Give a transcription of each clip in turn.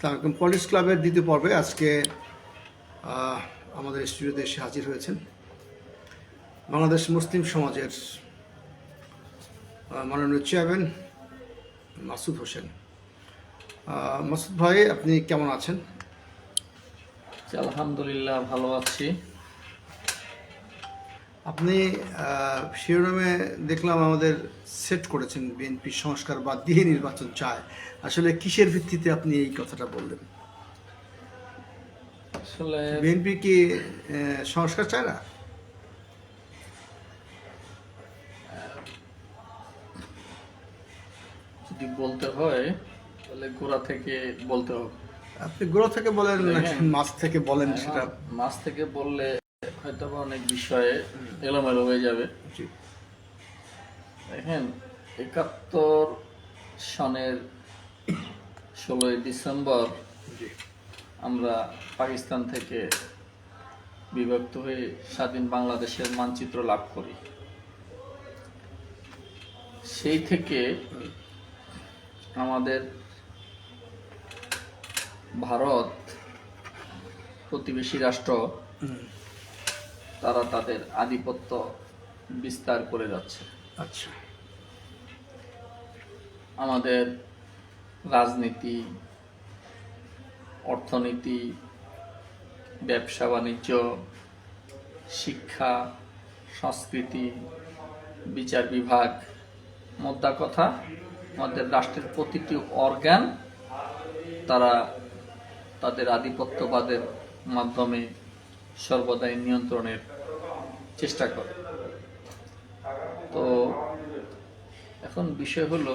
আসসালামু আলাইকুম। পলিটিক্স ক্লাবের দ্বিতীয় পর্বে আজকে আমাদের স্টুডিওতে এসে হাজির হয়েছেন বাংলাদেশ মুসলিম সমাজের মাননীয় চেয়ারম্যান মাসুদ হোসেন। মাসুদ ভাই, আপনি কেমন আছেন? আলহামদুলিল্লাহ, ভালো আছি। আপনি শিরোনামে দেখলাম আমাদের সেট করেছেন বিএনপি সংস্কার বাদ দিয়ে নির্বাচন চায়। আসলে কিসের ভিত্তিতে আপনি এই কথাটা বললেন? আসলে বিএনপি কি সংস্কার চায় না? যদি বলতে হয় তাহলে গোড়া থেকে বলতে হবে। আপনি গোড়া থেকে বলেন নাকি দেখেন, মাছ থেকে বলেন সেটা? মাছ থেকে বললে হয়তো বা অনেক বিষয়ে এলোমেলো হয়ে যাবে। জি। দেখেন, ৭১ সনের ১৬ই ডিসেম্বর জি। আমরা পাকিস্তান থেকে বিভক্ত হয়ে স্বাধীন বাংলাদেশের মানচিত্র লাভ করি। সেই থেকে আমাদের ভারত প্রতিবেশী রাষ্ট্র, তারা তাদের আধিপত্য বিস্তার করে যাচ্ছে। আচ্ছা। আমাদের রাজনীতি, অর্থনীতি, ব্যবসা বাণিজ্য, শিক্ষা, সংস্কৃতি, বিচার বিভাগ, মোদ্দা কথা আমাদের রাষ্ট্রের প্রতিটি অর্গান তারা তাদের আধিপত্যবাদের মাধ্যমে সর্বদাই নিয়ন্ত্রণের চেষ্টা করে। তো এখন বিষয় হলো,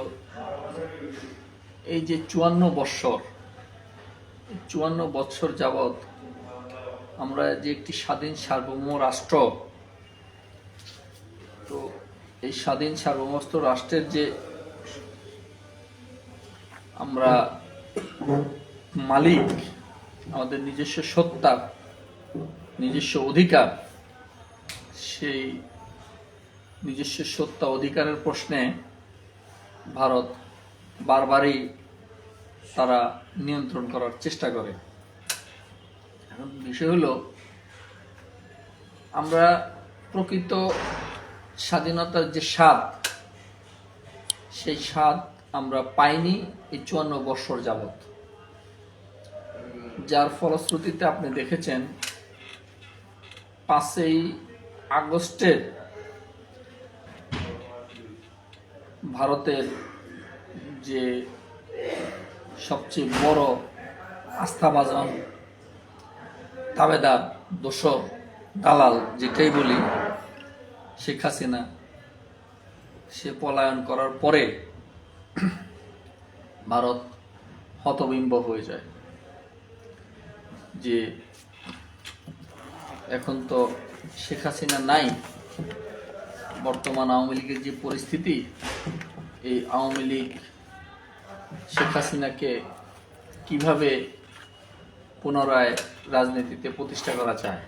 এই যে ৫৪ বৎসর যাবৎ আমরা যে একটি স্বাধীন সার্বভৌম রাষ্ট্র, তো এই স্বাধীন সার্বভৌমত্ব রাষ্ট্রের যে আমরা মালিক, আমাদের নিজস্ব সত্তা, নিজস্ব অধিকার, সেই নিজস্ব সত্তা অধিকারের প্রশ্নে ভারত বারবারই তারা নিয়ন্ত্রণ করার চেষ্টা করে। এখন বিষয় হলো, আমরা প্রকৃত স্বাধীনতার যে স্বাদ, সেই স্বাদ আমরা পাইনি এই ৫৪ বৎসর যাবৎ। যার ফলশ্রুতিতে আপনি দেখেছেন ৫ই আগস্টের ভারতের যে সবচেয়ে বড় আস্থাভাজন তাবেদার, দোসর, দালাল যেটাই বলি, শেখ হাসিনা, সে পলায়ন করার পরে ভারত হতবিম্ব হয়ে যায় যে এখন তো শেখ হাসিনা নাই। বর্তমান আওয়ামী লীগের যে পরিস্থিতি, এই আওয়ামী লীগ শেখ হাসিনাকে কিভাবে পুনরায় রাজনীতিতে প্রতিষ্ঠা করা চায়।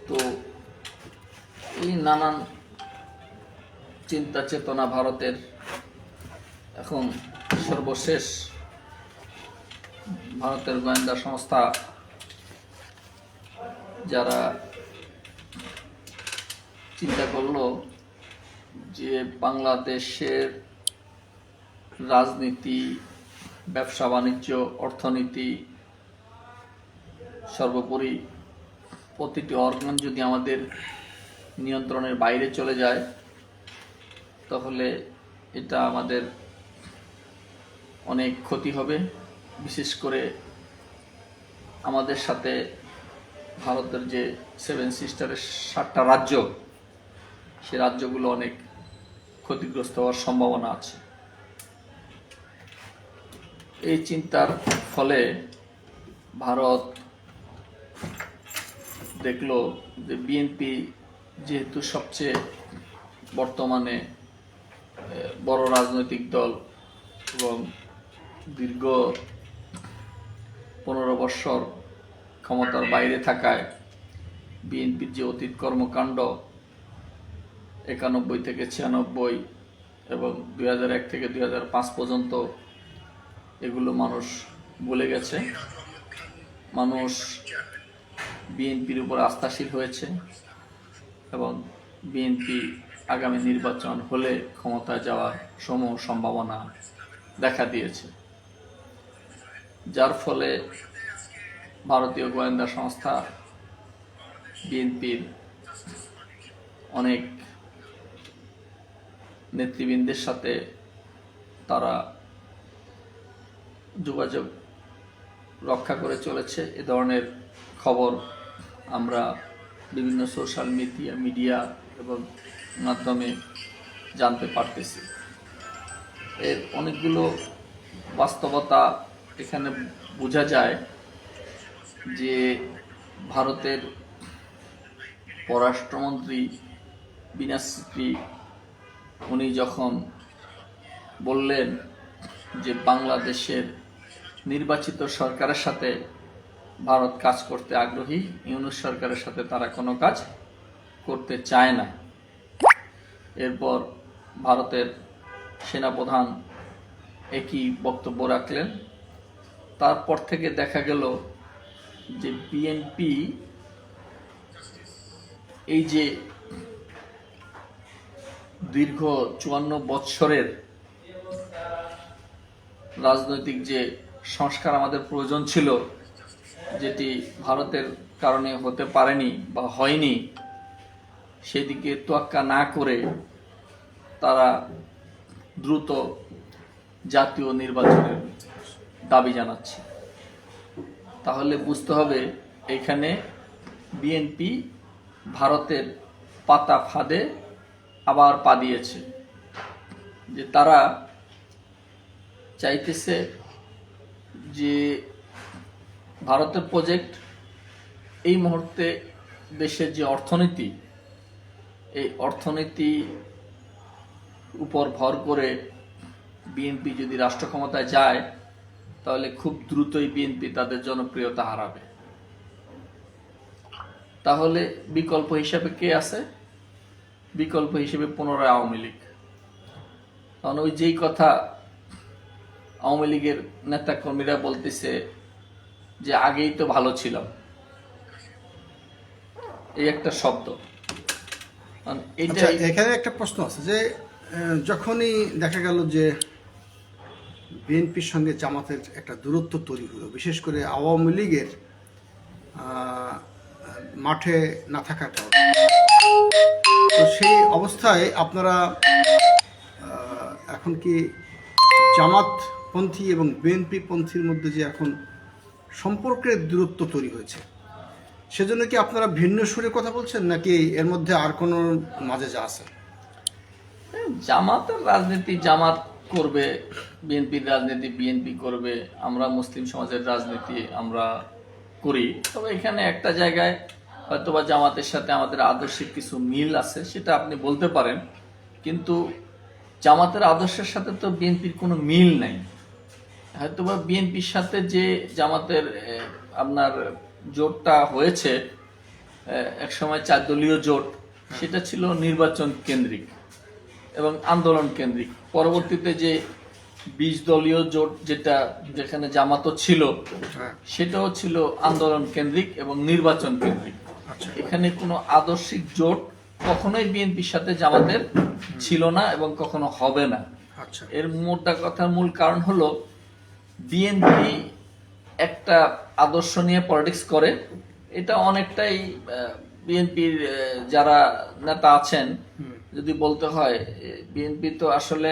তো এই নানান চিন্তা চেতনা ভারতের এখন সর্বশেষ ভারতের গোয়েন্দা সংস্থা যারা চিন্তা করলো যে বাংলাদেশের রাজনীতি, ব্যবসা বাণিজ্য, অর্থনীতি, সর্বোপরি প্রতিটি অর্গান যদি আমাদের নিয়ন্ত্রণের বাইরে চলে যায়, তাহলে এটা আমাদের অনেক ক্ষতি হবে। বিশেষ করে আমাদের সাথে ভারতের যে 7 সিস্টারের 7টা রাজ্য, সে রাজ্যগুলো অনেক ক্ষতিগ্রস্ত হওয়ার সম্ভাবনা আছে। এই চিন্তার ফলে ভারত দেখলো যে বিএনপি যেহেতু সবচেয়ে বর্তমানে বড় রাজনৈতিক দল এবং দীর্ঘ ১৫ বৎসর ক্ষমতার বাইরে থাকায় বিএনপির যে অতীত কর্মকাণ্ড ৯১ থেকে ৯৬ এবং ২০০১ থেকে ২০০৫ পর্যন্ত এগুলো মানুষ ভুলে গেছে। মানুষ বিএনপির উপর আস্থাশীল হয়েছে এবং বিএনপি আগামী নির্বাচন হলে ক্ষমতায় যাওয়ার সমূহ সম্ভাবনা দেখা দিয়েছে, যার ফলে ভারতীয় গোয়েন্দা সংস্থা বিএনপির অনেক নেতৃবৃন্দের সাথে তারা যোগাযোগ রক্ষা করে চলেছে। এ ধরনের খবর আমরা বিভিন্ন সোশ্যাল মিডিয়া এবং মাধ্যমে জানতে পারতেছি। এর অনেকগুলো বাস্তবতা এখানে বোঝা যায় যে ভারতের পররাষ্ট্রমন্ত্রী বিনাশ্রী উনি যখন বললেন যে বাংলাদেশের নির্বাচিত সরকারের সাথে ভারত কাজ করতে আগ্রহী, ইউনূস সরকারের সাথে তারা কোনো কাজ করতে চায় না। এরপর ভারতের সেনাপ্রধান একই বক্তব্য রাখলেন। তারপর থেকে দেখা গেল যে বিএনপি এই যে দীর্ঘ 54 বৎসরের রাজনৈতিক যে সংস্কার আমাদের প্রয়োজন ছিল, যেটি ভারতের কারণে হতে পারেনি বা হয়নি, সেদিকে তোয়াক্কা না করে তারা দ্রুত জাতীয় নির্বাচনের দাবি জানাচ্ছে। তাহলে বুঝতে হবে এখানে বিএনপি ভারতের পাতা ফাঁদে আবার পা দিয়েছে, যে তারা চাইতেছে যে ভারতের প্রজেক্ট এই মুহূর্তে দেশের যে অর্থনীতি, এই অর্থনীতি উপর ভর করে বিএনপি যদি রাষ্ট্র ক্ষমতায় যায় তাহলে খুব দ্রুতই বিএনপি তাদের জনপ্রিয়তা হারাবে। তাহলে বিকল্প হিসেবে কে আছে? বিকল্প হিসেবে পুনরায় আওয়ামী লীগ। কারণ ওই যেই কথা আওয়ামী লীগের নেতা কর্মীরা বলতেছে যে আগেই তো ভালো ছিলাম, এই একটা শব্দ। আচ্ছা, এখানে একটা প্রশ্ন আছে যে যখনই দেখা গেল যে বিএনপির সঙ্গে জামাতের একটা দূরত্ব তৈরি হলো, বিশেষ করে আওয়ামী লীগের মাঠে না থাকার কারণে, তো সেই অবস্থায় আপনারা এখন কি জামাতপন্থী এবং বিএনপি পন্থীর মধ্যে যে এখন সম্পর্কের দূরত্ব তৈরি হয়েছে, সেজন্য কি আপনারা ভিন্ন সুরে কথা বলছেন, নাকি এর মধ্যে আর কোনো মাঝে যা আছে? জামাতের রাজনীতি জামাত করবে, বিএনপির রাজনীতি বিএনপি করবে, আমরা মুসলিম সমাজের রাজনীতি আমরা করি। তবে এখানে একটা জায়গায় হয়তোবা জামাতের সাথে আমাদের আদর্শিক কিছু মিল আছে, সেটা আপনি বলতে পারেন, কিন্তু জামাতের আদর্শের সাথে তো বিএনপির কোনো মিল নাই। হয়তোবা বিএনপির সাথে যে জামাতের আপনার জোটটা হয়েছে একসময় 4 দলীয় জোট, সেটা ছিল নির্বাচন কেন্দ্রিক এবং আন্দোলন কেন্দ্রিক। পরবর্তীতে যে 20 দলীয় জোট যেটা যেখানে জামাতও ছিল, সেটাও ছিল আন্দোলন কেন্দ্রিক এবং নির্বাচন কেন্দ্রিক। এখানে কোনো আদর্শিক জোট কখনোই বিএনপির সাথে জামাতের ছিল না এবং কখনো হবে না। এর মোটা কথার মূল কারণ হলো বিএনপি একটা আদর্শ নিয়ে পলিটিক্স করে। এটা অনেকটাই বিএনপির যারা নেতা আছেন, যদি বলতে হয়, বিএনপি তো আসলে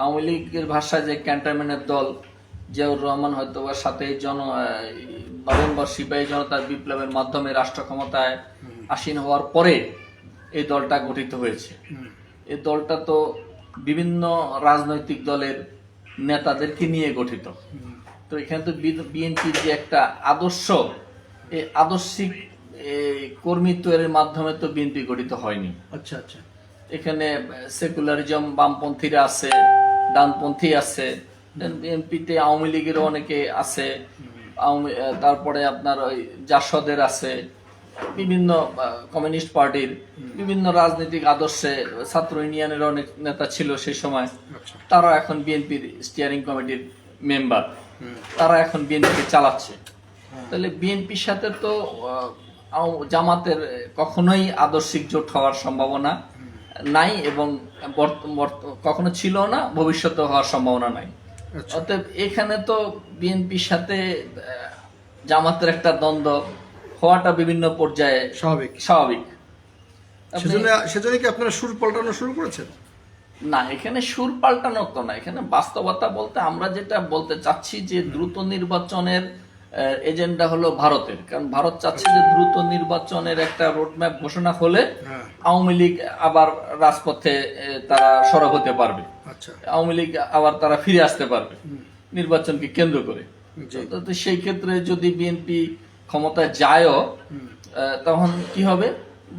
আওয়ামী লীগের ভাষায় যে ক্যান্টনমেন্টের দল, জিয়াউর রহমান হয়তো বা 7 নভেম্বর সিপাহী জনতার বিপ্লবের মাধ্যমে রাষ্ট্র ক্ষমতায় আসীন হওয়ার পরে এই দলটা গঠিত হয়েছে। এই দলটা তো বিভিন্ন রাজনৈতিক দলের নেতাদেরকে নিয়ে গঠিত। তো এখানে তো বিএনপির যে একটা আদর্শ, এই আদর্শিক কর্মী তৈরির মাধ্যমে তো বিএনপি গঠিত হয়নি। আচ্ছা আচ্ছা, এখানে সেকুলারিজম, বামপন্থীরা আছে, ডানপন্থী আছে, বিএনপিতে আওয়ামী লীগেরও অনেকে আছে, তারপরে আপনার ওই জাসদের আছে, বিভিন্ন কমিউনিস্ট পার্টির বিভিন্ন রাজনৈতিক আদর্শে, ছাত্র ইউনিয়নের অনেক নেতা ছিল সেই সময়, তারা এখন বিএনপির স্টিয়ারিং কমিটির মেম্বার, তারা এখন বিএনপি চালাচ্ছে। তাহলে বিএনপির সাথে তো জামাতের কখনোই আদর্শিক জোট হওয়ার সম্ভাবনা নাই, এবং কখনো ছিল না, ভবিষ্যতে হওয়ার সম্ভাবনা নাই। আচ্ছা। অতএব এখানে তো বিএনপির সাথে জামাতের একটা দ্বন্দ্ব হওয়াটা বিভিন্ন পর্যায়ে স্বাভাবিক। সেজন্য কি আপনারা সুর পাল্টানো শুরু করেছেন? না, এখানে সুর পাল্টানো তো না, এখানে বাস্তবতা বলতে আমরা যেটা বলতে চাচ্ছি যে দ্রুত নির্বাচনের এজেন্ডা হলো ভারতের, কারণ ভারত চাচ্ছে যে দ্রুত নির্বাচনের একটা রোডম্যাপ ঘোষণা হলে আওয়ামী লীগ আবার রাজপথে তারা সরব হতে পারবে, আচ্ছা, আওয়ামী লীগ আবার তারা ফিরে আসতে পারবে নির্বাচনকে কেন্দ্র করে। তো সেই ক্ষেত্রে যদি বিএনপি ক্ষমতায় যায়ও, তখন কি হবে,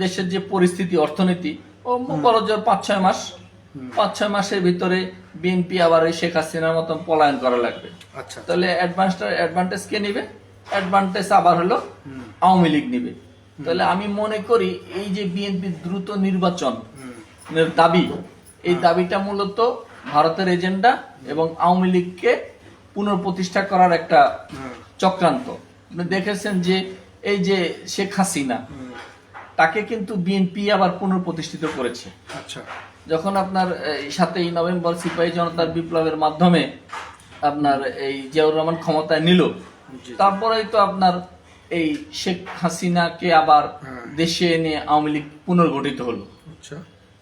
দেশের যে পরিস্থিতি অর্থনীতি ও বড় জোর 5-6 মাসের ভিতরে বিএনপি আবার এই শেখ হাসিনার মতন পলায়ন করা লাগবে। আচ্ছা, তাহলে অ্যাডভান্টেজ কে নিবে? অ্যাডভান্টেজ আবার হলো আওয়ামী লীগ নিবে। তাহলে আমি মনে করি এই যে বিএনপি দ্রুত নির্বাচন দাবি, এই দাবিটা মূলত ভারতের এজেন্ডা এবং আওয়ামী লীগকে পুনঃপ্রতিষ্ঠা করার একটা চক্রান্ত। আপনি দেখেছেন যে এই যে শেখ হাসিনা, তাকে কিন্তু বিএনপি আবার পুনঃপ্রতিষ্ঠিত করেছে। আচ্ছা, যখন আপনার 7ই নভেম্বর সিপাহী জনতার বিপ্লবের মাধ্যমে আপনার এই জিয়াউর রহমান ক্ষমতায় নিল, তারপরেই তো আপনার এই শেখ হাসিনাকে আবার দেশে এনে আওয়ামী লীগ পুনর্গঠিত হলো। আচ্ছা,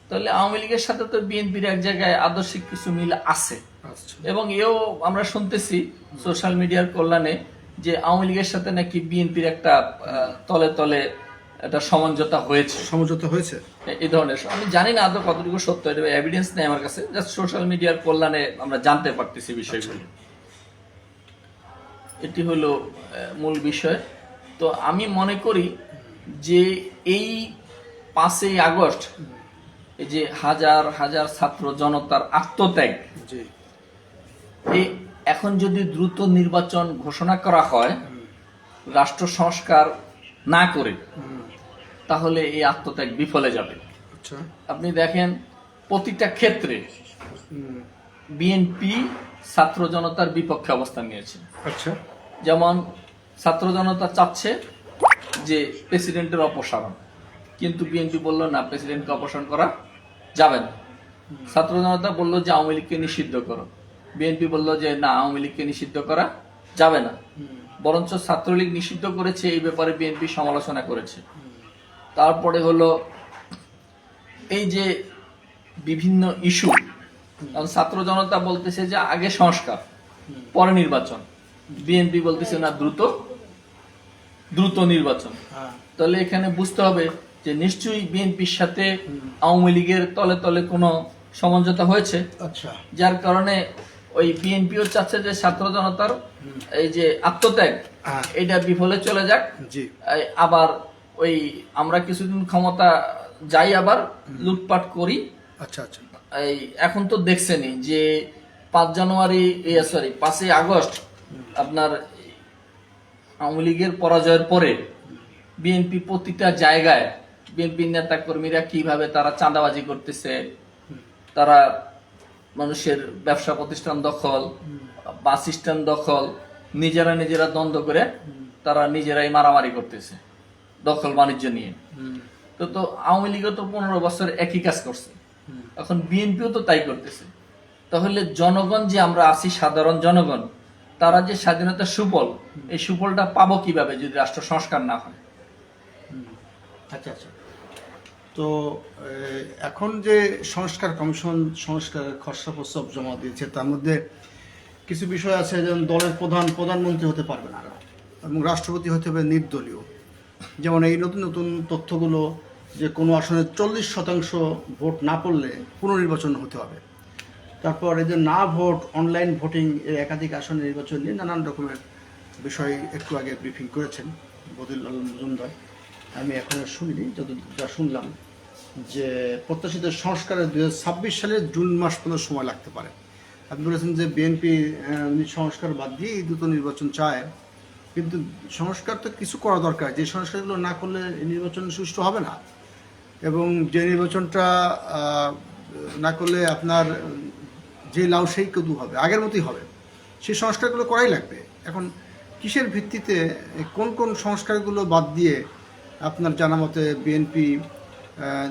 তাহলে আওয়ামী লীগের সাথে তো বিএনপির এক জায়গায় আদর্শিক কিছু মিল আছে, এবং এও আমরা শুনতেছি সোশ্যাল মিডিয়ার কল্যাণে যে আওয়ামী লীগের সাথে নাকি বিএনপির একটা তলে তলে একটা সমঝোতা হয়েছে এই ধরনের। আমি জানি না আদৌ কতটুকু সত্য, এটা এভিডেন্স নেই আমার কাছে, জাস্ট সোশ্যাল মিডিয়ার কল্যাণে আমরা জানতে পারতেছি বিষয়গুলো। এটি হলো মূল বিষয়। তো আমি মনে করি যে এই 5ই আগস্ট এই যে হাজার হাজার ছাত্র জনতার আত্মত্যাগ, এখন যদি দ্রুত নির্বাচন ঘোষণা করা হয় রাষ্ট্র সংস্কার না করে, তাহলে এই আত্মত্যাগ বিফলে যাবে। আপনি দেখেন প্রতিটা ক্ষেত্রে বিএনপি ছাত্র জনতার বিপক্ষে অবস্থান নিয়েছে। আচ্ছা, যেমন ছাত্র জনতা চাচ্ছে যে প্রেসিডেন্টের অপসারণ, কিন্তু বিএনপি বলল না, প্রেসিডেন্টকে অপসারণ করা যাবে না। ছাত্র জনতা বলল যে আওয়ামী লীগকে নিষিদ্ধ করো, বিএনপি বলল যে না, আওয়ামী লীগকে নিষিদ্ধ করা যাবে না, বরঞ্চ ছাত্রলীগ নিষিদ্ধ করেছে, এই ব্যাপারে বিএনপি সমালোচনা করেছে। তারপরে হলো এই যে বিভিন্ন ইস্যু, ছাত্র জনতা বলতেছে যে আগে সংস্কার পরে নির্বাচন, বিএনপি বলতেছে না, দ্রুত নির্বাচন। তাহলে এখানে বুঝতে হবে যে নিশ্চয়ই বিএনপির সাথে আওয়ামী লীগের তলে তলে কোনো সমঝোতা হয়েছে। আচ্ছা, যার কারণে ওই বিএনপিও চাচ্ছে যে ছাত্র জনতার এই যে আত্মত্যাগ, এটা বিফলে চলে যাক, আবার ওই আমরা কিছুদিন ক্ষমতা যাই, আবার লুটপাট করি। আচ্ছা, আচ্ছা, এই এখন তো দেখছেনই যে 5ই আগস্ট আপনার আওয়ামী লীগের পরাজয়ের পরে বিএনপি প্রতিটা জায়গায় বিএনপি নেতা কর্মীরা কিভাবে তারা চাঁদাবাজি করতেছে, তারা মানুষের ব্যবসা প্রতিষ্ঠান দখল, বাস স্ট্যান্ড দখল, নিজেরা দ্বন্দ্ব করে তারা নিজেরাই মারামারি করতেছে দখল বাণিজ্য নিয়ে। তো আওয়ামী লীগও তো 15 বছর একই কাজ করছে, এখন বিএনপিও তো তাই করতেছে। তাহলে জনগণ যে আমরা আছি, সাধারণ জনগণ, তারা যে স্বাধীনতার সুফল, এই সুফলটা পাবো কিভাবে যদি রাষ্ট্র সংস্কার না হয়? আচ্ছা, আচ্ছা। তো এখন যে সংস্কার কমিশন সংস্কারের খসড়া প্রস্তাব জমা দিয়েছে, তার মধ্যে কিছু বিষয় আছে, যেমন দলের প্রধানমন্ত্রী হতে পারবে না এবং রাষ্ট্রপতি হতে হবে নির্দলীয়। যেমন এই নতুন নতুন তথ্যগুলো যে কোনো আসনে 40% ভোট না পড়লে পুনর্নির্বাচন হতে হবে। তারপর এই যে না ভোট, অনলাইন ভোটিং, এর একাধিক আসনে নির্বাচন নিয়ে নানান রকমের বিষয় একটু আগে ব্রিফিং করেছেন বদিউল আলম মজুমদার। আমি এখন শুনিনি, যা শুনলাম যে প্রত্যাশিত সংস্কারের 2026 সালের জুন মাস পর্যন্ত সময় লাগতে পারে। আপনি বলেছেন যে বিএনপি সংস্কার বাদ দিয়ে দ্রুত নির্বাচন চায়, কিন্তু সংস্কার তো কিছু করা দরকার, যে সংস্কারগুলো না করলে নির্বাচন সুষ্ঠু হবে না, এবং যে নির্বাচনটা না করলে আপনার যে লাউ সেই কদু হবে, আগের মতোই হবে। সেই সংস্কারগুলো করাই লাগবে। এখন কিসের ভিত্তিতে কোন কোন সংস্কারগুলো বাদ দিয়ে আপনার জানা মতে বিএনপি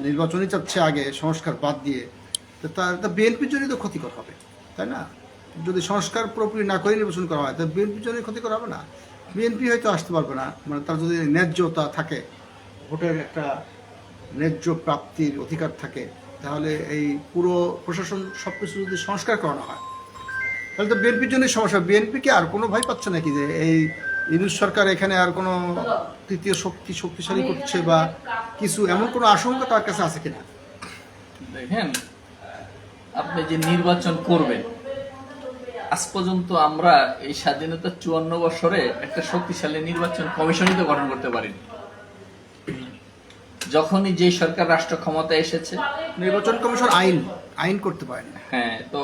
নির্বাচনই চাচ্ছে আগে, সংস্কার বাদ দিয়ে? তো তা বিএনপির জন্যই তো ক্ষতিকর হবে, তাই না? যদি সংস্কার পুরোপুরি না করে নির্বাচন করা হয়, তাহলে বিএনপির জন্যই ক্ষতিকর হবে না? বিএনপি হয়তো আসতে পারবে না, মানে তার যদি ন্যায্যতা থাকে, ভোটের একটা ন্যায্য প্রাপ্তির অধিকার থাকে, তাহলে এই পুরো প্রশাসন সব কিছু যদি সংস্কার করানো হয়, তাহলে তো বিএনপির জন্যই সমস্যা। বিএনপি কি আর কোনো ভয় পাচ্ছে নাকি যে এই ইউনূস সরকার এখানে আর কোনো তৃতীয় শক্তিশালী করছে বা কিছু, এমন কোনো আশঙ্কা তার কাছে আছে কিনা? দেখেন, আপনি যে নির্বাচন করবেন, আজ পর্যন্ত আমরা এই স্বাধীনতার 54 বছরে একটা শক্তিশালী নির্বাচন কমিশনই তো গঠন করতে পারিনি। যখনই যে সরকার রাষ্ট্র ক্ষমতায় এসেছে, নির্বাচন কমিশন আইন করতে পারেনি। হ্যাঁ, তো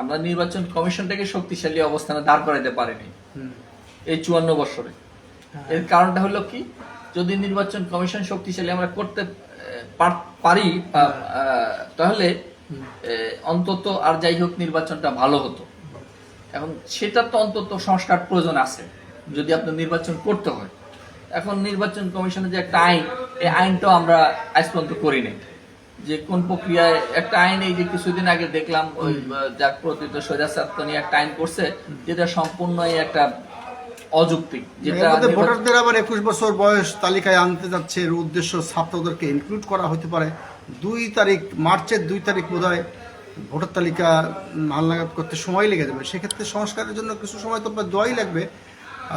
আমরা নির্বাচন কমিশনটাকে শক্তিশালী অবস্থানে দাঁড় করাতে পারিনি এই 54 বছরে। এর কারণটা হলো কি, যদি নির্বাচন কমিশন শক্তিশালী আমরা করতে পারি, তাহলে অন্তত আর যাই হোক নির্বাচনটা ভালো হতো। এখন সেটা তো অন্তত সংস্কার প্রয়োজন আছে যদি আপনার নির্বাচন করতে হয়। এখন নির্বাচন কমিশনের যে একটা আইন, এই আইনটাও আমরা আজ পর্যন্ত করি নাই। যে কোন প্রক্রিয়ায় একটা আইন, এই যে কিছুদিন আগে দেখলাম ওই যার প্রতিত স্বৈরাচার নিয়ে একটা আইন করছে, যেটা সম্পূর্ণ একটা অযৌক্তিক। যেটা ভোটারদের আবার 21 বছর বয়স তালিকায় আনতে যাচ্ছে, এর উদ্দেশ্য ছাত্রদেরকে ইনক্লুড করা হতে পারে। মার্চের 2 তারিখ বোধহয় ভোটার তালিকা হালনাগাদ করতে সময় লেগে যাবে। সেক্ষেত্রে সংস্কারের জন্য কিছু সময় তো আপনার দোয়াই লাগবে।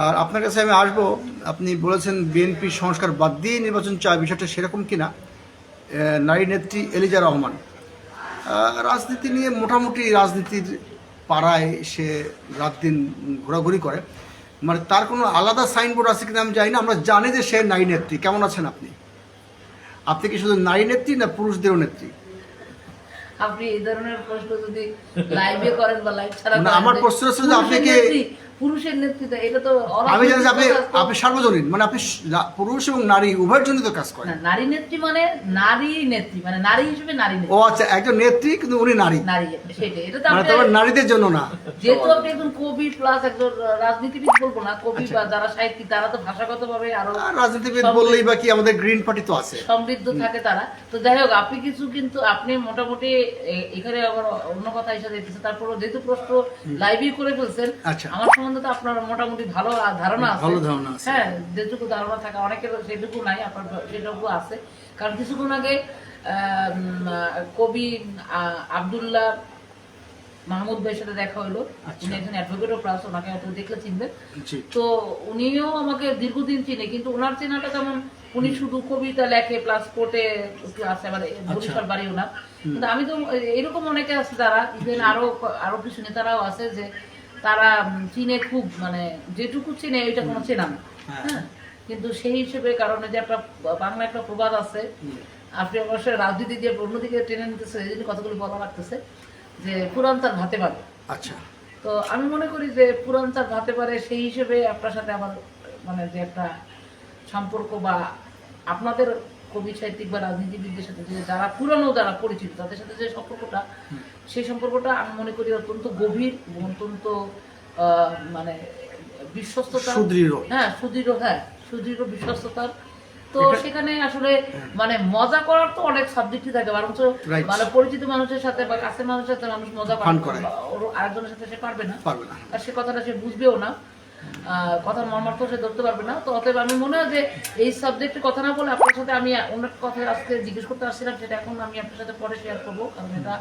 আর আপনার কাছে আমি আসবো, আপনি বলেছেন বিএনপি সংস্কার বাদ দিয়ে নির্বাচন চায়, বিষয়টা সেরকম কিনা? নারী নেত্রী এলিজা রহমান রাজনীতি নিয়ে মোটামুটি রাজনীতির পাড়ায় সে রাত দিন ঘোরাঘুরি করে, মানে তার কোনো আলাদা সাইনবোর্ড আছে কিনা আমি জানি না। আমরা জানি যে সে নারী নেত্রী। কেমন আছেন আপনি? আপনি কি শুধু নারী নেত্রী না পুরুষদেরও নেত্রী? আপনি এই ধরনের প্রশ্ন যদি লাইভে করেন বা লাইভ ছাড়া না, আমার প্রশ্ন হচ্ছে যে আপনি কি পুরুষের নেতৃত্ব, এটা তো আমি জানি যে আপনি সার্বজনীন, মানে আপনি পুরুষ এবং নারী উভয়ের জন্য তো কাজ করেন। নারী নেত্রী মানে নারী হিসেবে নারী নেত্রী। ও আচ্ছা, একজন নেত্রী কিন্তু উনি নারী, সেটাই। এটা তো মানে তবে নারীদের জন্য না। যেহেতু আপনি একজন কবি প্লাস একজন রাজনীতিবিদ, বলবো না কবি বা যারা সাহিত্যিক, তারা তো ভাষাগত ভাবে আরো রাজনীতিবিদ বললেই বা কি, আমাদের গ্রিন পার্টি তো আছে, সমৃদ্ধ থাকে তারা। তো যাই হোক, আপনি কিছু কিন্তু আপনি মোটামুটি এখানে আবার অন্য কথা হিসাবে দিতেছে। তারপরে যেহেতু প্রশ্ন লাইভই করে ফেলছেন, আমার সম্বন্ধে তো আপনার মোটামুটি ভালো ধারণা আছে। হ্যাঁ, যেটুকু ধারণা থাকে, অনেকের সেটুকু নাই, আপনার সেটুকু আছে। কারণ কিছুক্ষণ আগে কবি আব্দুল্লাহ মাহমুদ ভাইয়ের সাথে দেখা হলো। উনি একজন অ্যাডভোকেটও প্লাস, ওনাকে হয়তো দেখলে চিনবেন। তো উনিও আমাকে দীর্ঘদিন চিনে, কিন্তু ওনার চেনাটা যেমন, উনি শুধু কবিতা লেখে প্লাস কোর্টে একটু আছে, আবার বরিশাল বাড়ি ওনার। কিন্তু আমি তো এরকম অনেকে আছে যারা, ইভেন আরো কিছু নেতারাও আছে যে তারা চিনে খুব, মানে যেটুকু চিনে ওইটা কোনো চেনা না। হ্যাঁ, কিন্তু সেই হিসেবে, কারণে যে একটা বাংলা একটা প্রবাদ আছে, আপনি অবশ্যই রাজনীতি দিয়ে অন্যদিকে টেনে নিতেছে, এই জন্য কথাগুলো বলা লাগতেছে যে পুরান তার ভাতে পারে। আচ্ছা, তো আমি মনে করি যে পুরান তার ভাতে পারে, সেই হিসেবে আপনার সাথে আমার মানে যে একটা সম্পর্ক, বা আপনাদের কবি সাহিত্যিক বা রাজনীতিবিদদের সাথে যে যারা পুরানো, যারা পরিচিত, তাদের সাথে যে সম্পর্কটা, সেই সম্পর্কটা আমি মনে করি অত্যন্ত গভীর এবং অত্যন্ত মানে বিশ্বস্ততা, সুদৃঢ় বিশ্বস্ততার। তো সেখানে আসলে মানে মজা করার তো অনেক সাবজেক্টই থাকে, বরঞ্চ মানে পরিচিত মানুষের সাথে বা কাছের মানুষের সাথে মানুষ মজা করে, আরেকজনের সাথে সে পারবে না, আর সে কথাটা সে বুঝবেও না, কথার মর্মার্থ সে ধরতে পারবে না। তো অতএব আমি মনে হয় যে এই সাবজেক্টে কথা না বলে আপনার সাথে আমি অনেক কথা আজকে জিজ্ঞেস করতে আসছিলাম, সেটা এখন আমি আপনার সাথে পরে শেয়ার করবো, কারণ এটা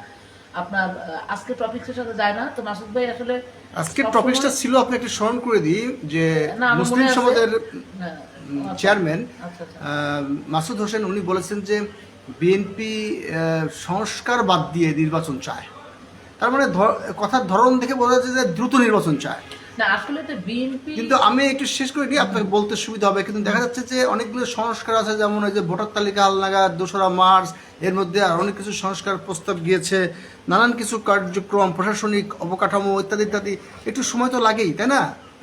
আপনার আজকে টপিকসের সাথে যায় না। তো মাসুদ ভাই আসলে আজকে টপিকটা ছিল, আপনি একটু স্মরণ করে দিই যে মুসলিম সমাজের চেয়ারম্যান মাসুদ হোসেন, উনি বলেছেন যে বিএনপি সংস্কার বাদ দিয়ে নির্বাচন চায়। তার মানে কথার ধরন দেখে বোঝা যাচ্ছে যে দ্রুত নির্বাচন চায়। না, আসলে তো বিএনপি, কিন্তু আমি একটু শেষ করে দিই, আপনাকে বলতে সুবিধা হবে। কিন্তু দেখা যাচ্ছে যে অনেকগুলো সংস্কার আছে, যেমন ওই যে ভোটার তালিকা হালনাগাদ 2রা মার্চ, এর মধ্যে আর অনেক কিছু সংস্কার প্রস্তাব গিয়েছে, নানান কিছু কার্যক্রম, প্রশাসনিক অবকাঠামো ইত্যাদি ইত্যাদি। একটু সময় তো লাগেই, তাই না?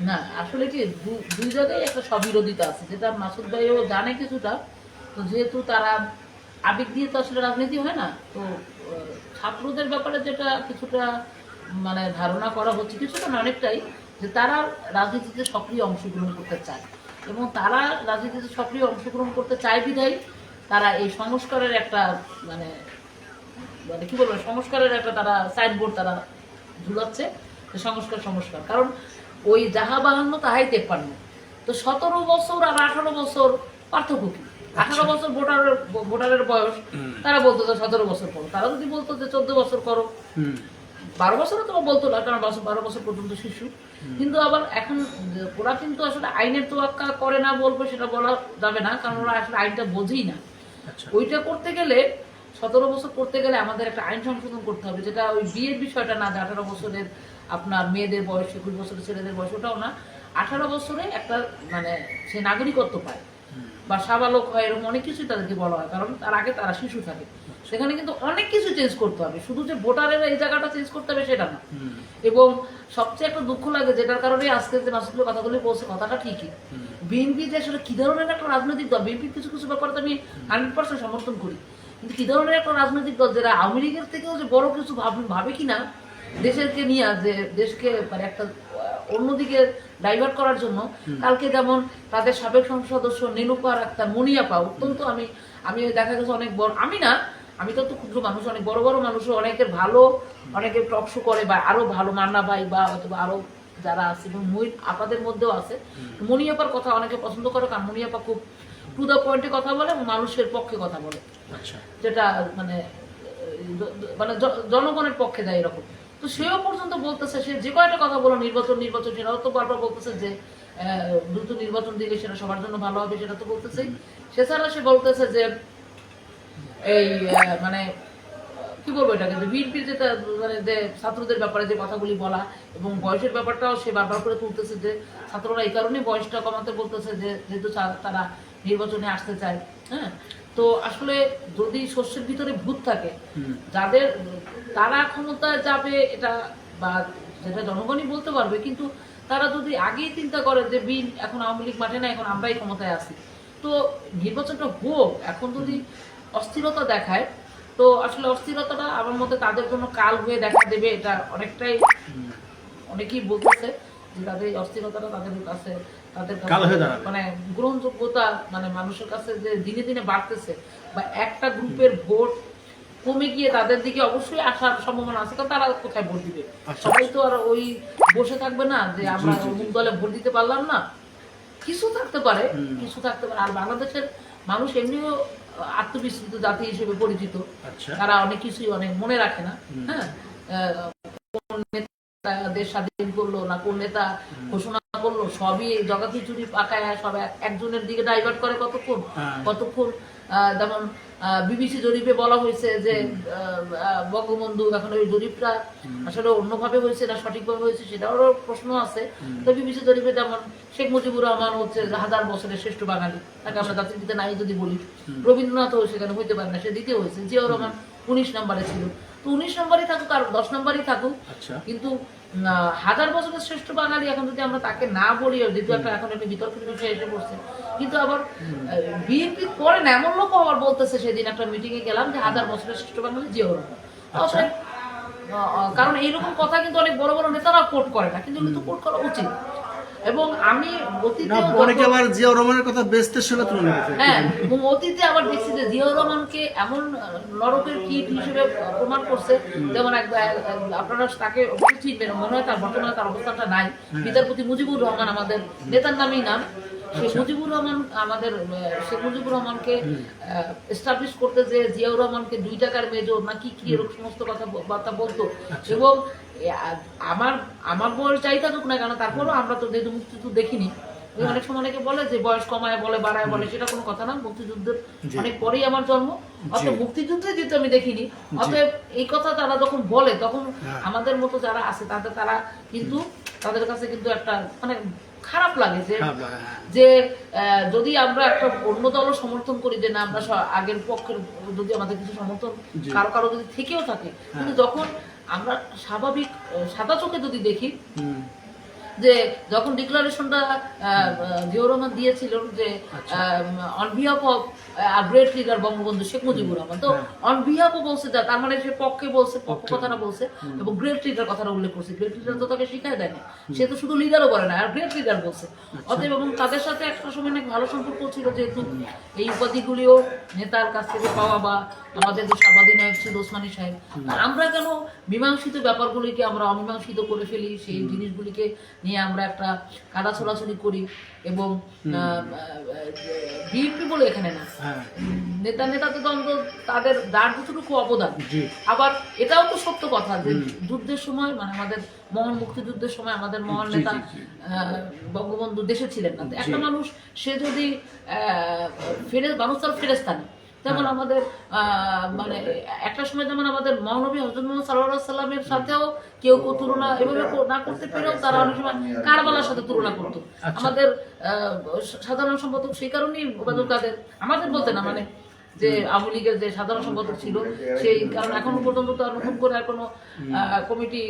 না, আসলে কি দুই জায়গায় একটা স্ববিরোধিতা আছে, যেটা মাসুদ ভাইও জানে কিছুটা। তো যেহেতু তারা আবেগ দিয়ে তো আসলে রাজনীতি হয় না, তো ছাত্রদের ব্যাপারে যেটা কিছুটা মানে ধারণা করা হচ্ছে কিছুটা না অনেকটাই, যে তারা রাজনীতিতে সক্রিয় অংশগ্রহণ করতে চায়, এবং তারা রাজনীতিতে সক্রিয় অংশগ্রহণ করতে চায় বিধায় তারা এই সংস্কারের একটা মানে মানে কি বলবো, সংস্কারের একটা তারা সাইনবোর্ড তারা ঝুলাচ্ছে যে সংস্কার সংস্কার। কারণ ওই যাহা 52 তাহাই 53, তো 17 বছর আর 18 বছর পার্থক্য কি? 18 বছর ভোটারের বয়স, তারা বলতো যে 17 বছর করো, তারা যদি বলতো যে 14 বছর করো, 12 বছরও তো বলতো না, কারণ 12 বছর পর্যন্ত শিশু। কিন্তু আবার এখন ওরা কিন্তু আসলে আইনের তোয়াক্কা করে না বলবো সেটা বলা যাবে না, কারণ ওরা আসলে আইনটা বোঝেই না। ওইটা করতে গেলে 17 বছর করতে গেলে আমাদের একটা আইন সংশোধন করতে হবে, যেটা ওই বিয়ের বিষয়টা না, যে 18 বছরের আপনার মেয়েদের বয়স, 21 বছরের ছেলেদের বয়স, ওটাও না, 18 বছরে একটা মানে সে নাগরিকত্ব পায় বা সাবালক হয়, এরকম অনেক কিছুই তাদেরকে বলা হয়, কারণ তার আগে তারা শিশু থাকে। সেখানে কিন্তু অনেক কিছু চেঞ্জ করতে হবে, শুধু যে ভোটারের এই জায়গাটা চেঞ্জ করতে হবে সেটা না। এবং সবচেয়ে একটা দুঃখ লাগে, যেটার কারণে আজকে যে মাসুদুল কথাগুলি বলছে, কথাটা ঠিকই, বিএনপি যে আসলে কি ধরনের একটা রাজনৈতিক দল, বিএনপির কিছু কিছু ব্যাপারে তো আমি 100% সমর্থন করি, কিন্তু কি ধরনের একটা রাজনৈতিক দল যারা আওয়ামী লীগের থেকেও যে বড় কিছু ভাবে কিনা দেশেরকে নিয়ে, যে দেশকে মানে একটা অন্যদিকে ডাইভার্ট করার জন্য। কালকে যেমন তাদের সাবেক সংসদ সদস্য নীলুফার আক্তার, মুনিয়াপা, অত্যন্ত আমি দেখা গেছে অনেক বড়, আমি তো ক্ষুদ্র মানুষ, অনেক বড় বড় মানুষও অনেকের ভালো, অনেকের টকশো করে, বা আরো ভালো মান্না ভাই বা অথবা আরো যারা আছে, এবং মহিল আপাদের মধ্যেও আছে। মুনিয়াপার কথা অনেকে পছন্দ করে, কারণ মুনিয়াপা খুব টু দ্য পয়েন্টে কথা বলে এবং মানুষের পক্ষে কথা বলে, যেটা মানে মানে জনগণের পক্ষে যায় এরকম। তো সেও পর্যন্ত বলতেছে, সে যে কয়টা কথা বলো নির্বাচন সেটাও তো বারবার বলতেছে যে দ্রুত নির্বাচন দিলে সেটা সবার জন্য ভালো হবে, সেটা তো বলতেছেই। সেছাড়া সে বলতেছে যে এই মানে কি বলবো এটাকে, যে বিএনপির যেটা মানে যে ছাত্রদের ব্যাপারে যে কথাগুলি বলা, এবং বয়সের ব্যাপারটাও সে বারবার করে তুলতেছে, যে ছাত্ররা এই কারণে বয়সটা কমাতে বলতেছে, যে যেহেতু তারা নির্বাচনে আসতে চায়। হ্যাঁ, তো আসলে যদি শস্যের ভিতরে ভূত থাকে, যাদের তারা ক্ষমতায় যাবে এটা বা যেটা জনগণই বলতে পারবে, কিন্তু তারা যদি আগেই চিন্তা করে যে এখন আওয়ামী লীগ মাঠে না, এখন আমরাই ক্ষমতায় আছি, তো নির্বাচনটা হোক। এখন যদি অস্থিরতা দেখায়, তো আসলে অস্থিরতাটা আমার মতে তাদের জন্য কাল হয়ে দেখা দেবে, এটা অনেকেই বলতেছে যে তাদের অস্থিরতাটা তাদের কাছে মানে গ্রহণযোগ্যতা মানে মানুষের কাছে যে দিনে দিনে বাড়তেছে, বা একটা গ্রুপের ভোট কমে গিয়ে তাদের দিকে অবশ্যই আসার সম্ভাবনা আছে, কারণ তারা কোথায় ভোট দিবে, সবাই তো আর ওই বসে থাকবে না যে আমরা অমুক দলে ভোট দিতে পারলাম না। কিছু থাকতে পারে। আর বাংলাদেশের মানুষ এমনিও আত্মবিস্মৃত জাতি হিসেবে পরিচিত, তারা অনেক কিছুই অনেক মনে রাখে না। হ্যাঁ, কোন নেতা দেশ স্বাধীন করলো না, কোন নেতা ঘোষণা করলো, সবই জগাতি চুরি পাকায়, সব একজনের দিকে ডাইভার্ট করে কতক্ষণ। যেমন বিবিসি জরিপে বলা হয়েছে যে বঙ্গবন্ধু, এখন ওই জরিপটা আসলে অন্যভাবে হয়েছে না সঠিকভাবে হয়েছে সেটারও প্রশ্ন আছে। তো বিবিসি জরিপে যেমন শেখ মুজিবুর রহমান হচ্ছে 1000 বছরের শ্রেষ্ঠ বাঙালি, তাকে আমরা জাতির পিতা নাই যদি বলি, রবীন্দ্রনাথও সেখানে হইতে পারে না, সে দ্বিতীয় হয়েছে। জিয়াউর রহমান 19 নম্বরে ছিল, তো 19 নম্বরই থাকুক আর 10 নম্বরই থাকুক, কিন্তু 1000 বছরের শ্রেষ্ঠ বাঙালি এখন যদি আমরা তাকে না বলি, যেহেতু এখন একটা বিতর্কের বিষয় এসে পড়ছে, কিন্তু আবার বিএনপি করে না এমন লোক আবার বলতেছে। সেদিন একটা মিটিং এ গেলাম যে 1000 বছরের শ্রেষ্ঠ বাঙালি জিয়াউর রহমান, কারণ এইরকম কথা কিন্তু অনেক বড় বড় নেতারা কোট করে না, কিন্তু এগুলো তো কোট করা উচিত। এবং আমি জিয়াউর রহমানের কথা বেস্ট শুনে তুলে হ্যাঁ, এবং অতীতে আবার দেখছি যে জিয়াউর রহমানকে এমন নরকের কীট হিসেবে প্রমাণ করছে, যেমন আপনারা তাকে চিনবেন, মনে হয় তার বর্তমানে তার অবস্থাটা নাই, বিচারপতি মুজিবুর রহমান, আমাদের নেতার নামেই নাম। শেখ মুজিবুর রহমানকে এস্টাবলিশ করতে যে জিয়াউর রহমানকে 2 টাকার মেজর না কি এরকম সমস্ত কথাবার্তা বলতো। এবং আমার বয়স যাই থাকুক না কেন, তারপরও আমরা তো যেহেতু মুক্তিযুদ্ধ দেখিনি, অনেক সময় অনেকে বলে যে বয়স কমায় বলে বাড়ায় বলে, সেটা কোনো কথা না। মুক্তিযুদ্ধের অনেক পরেই আমার জন্ম, অতএব মুক্তিযুদ্ধে যেহেতু আমি দেখিনি, অতএব এই কথা তারা যখন বলে তখন আমাদের মতো যারা আছে তারা কিন্তু তাদের কাছে কিন্তু একটা মানে খারাপ লাগে যে যদি আমরা একটা অন্য দল সমর্থন করি, যে না আমরা আগের পক্ষের যদি আমাদের কিছু সমর্থন কারো যদি থেকেও থাকে, কিন্তু যখন আমরা স্বাভাবিক সাদা চোখে যদি দেখি, যে যখন ডিক্লারেশনটা জিয়াউর রহমান দিয়েছিলেন যে on behalf of great leader Bangabandhu Sheikh Mujibur Rahman, তো অন বিহাফও বলছে, তার মানে সে পক্ষে বলছে, পক্ষ কথাটা বলছে এবং গ্রেট লিডার কথাটা উল্লেখ করছে। গ্রেট লিডার তো তাকে শিখায় দেয়নি, সে তো শুধু লিডারও করে না, আর গ্রেট লিডার বলছে। অতএব এবং তাদের সাথে একটা সময় অনেক ভালো সম্পর্ক ছিল, যেহেতু এই উপাধিগুলিও নেতার কাছ থেকে পাওয়া, বা আমাদের যে সর্বাধিনায়ক ছিল ওসমানী সাহেব। আমরা কেন মীমাংসিত ব্যাপারগুলিকে আমরা অমীমাংসিত করে ফেলি, সেই জিনিসগুলিকে নিয়ে আমরা একটা কাদা ছোড়াছুড়ি করি। এবং বিএনপি বলে এখানে না, নেতাতে দ্বন্দ্ব, তাদের যার যতটুকু অবদান। আবার এটাও তো সত্য কথা যে যুদ্ধের সময়, মানে আমাদের মহান মুক্তিযুদ্ধের সময় আমাদের মহান নেতা বঙ্গবন্ধু দেশে ছিলেন না। একটা মানুষ সে যদি মানুষ তার ফেরেস্তানি, যেমন আমাদের মানে একটা সময় যেমন আমাদের মহানবী হযরত মুহাম্মদ সাল্লাল্লাহু আলাইহি সাল্লামের সাথেও কেউ তুলনা এভাবে না করতে পেরেও তারা অনেক সময় কারবালার সাথে তুলনা করতো। আমাদের সাধারণ সম্পাদক সেই কারণেই ওবায়দুল কাদের, আমাদের বলতে না, মানে যে আওয়ামী লীগের যে সাধারণ সম্পাদক ছিল, সেই কারণ এখনো পর্যন্ত তো নতুন করে আর কোনো কমিটি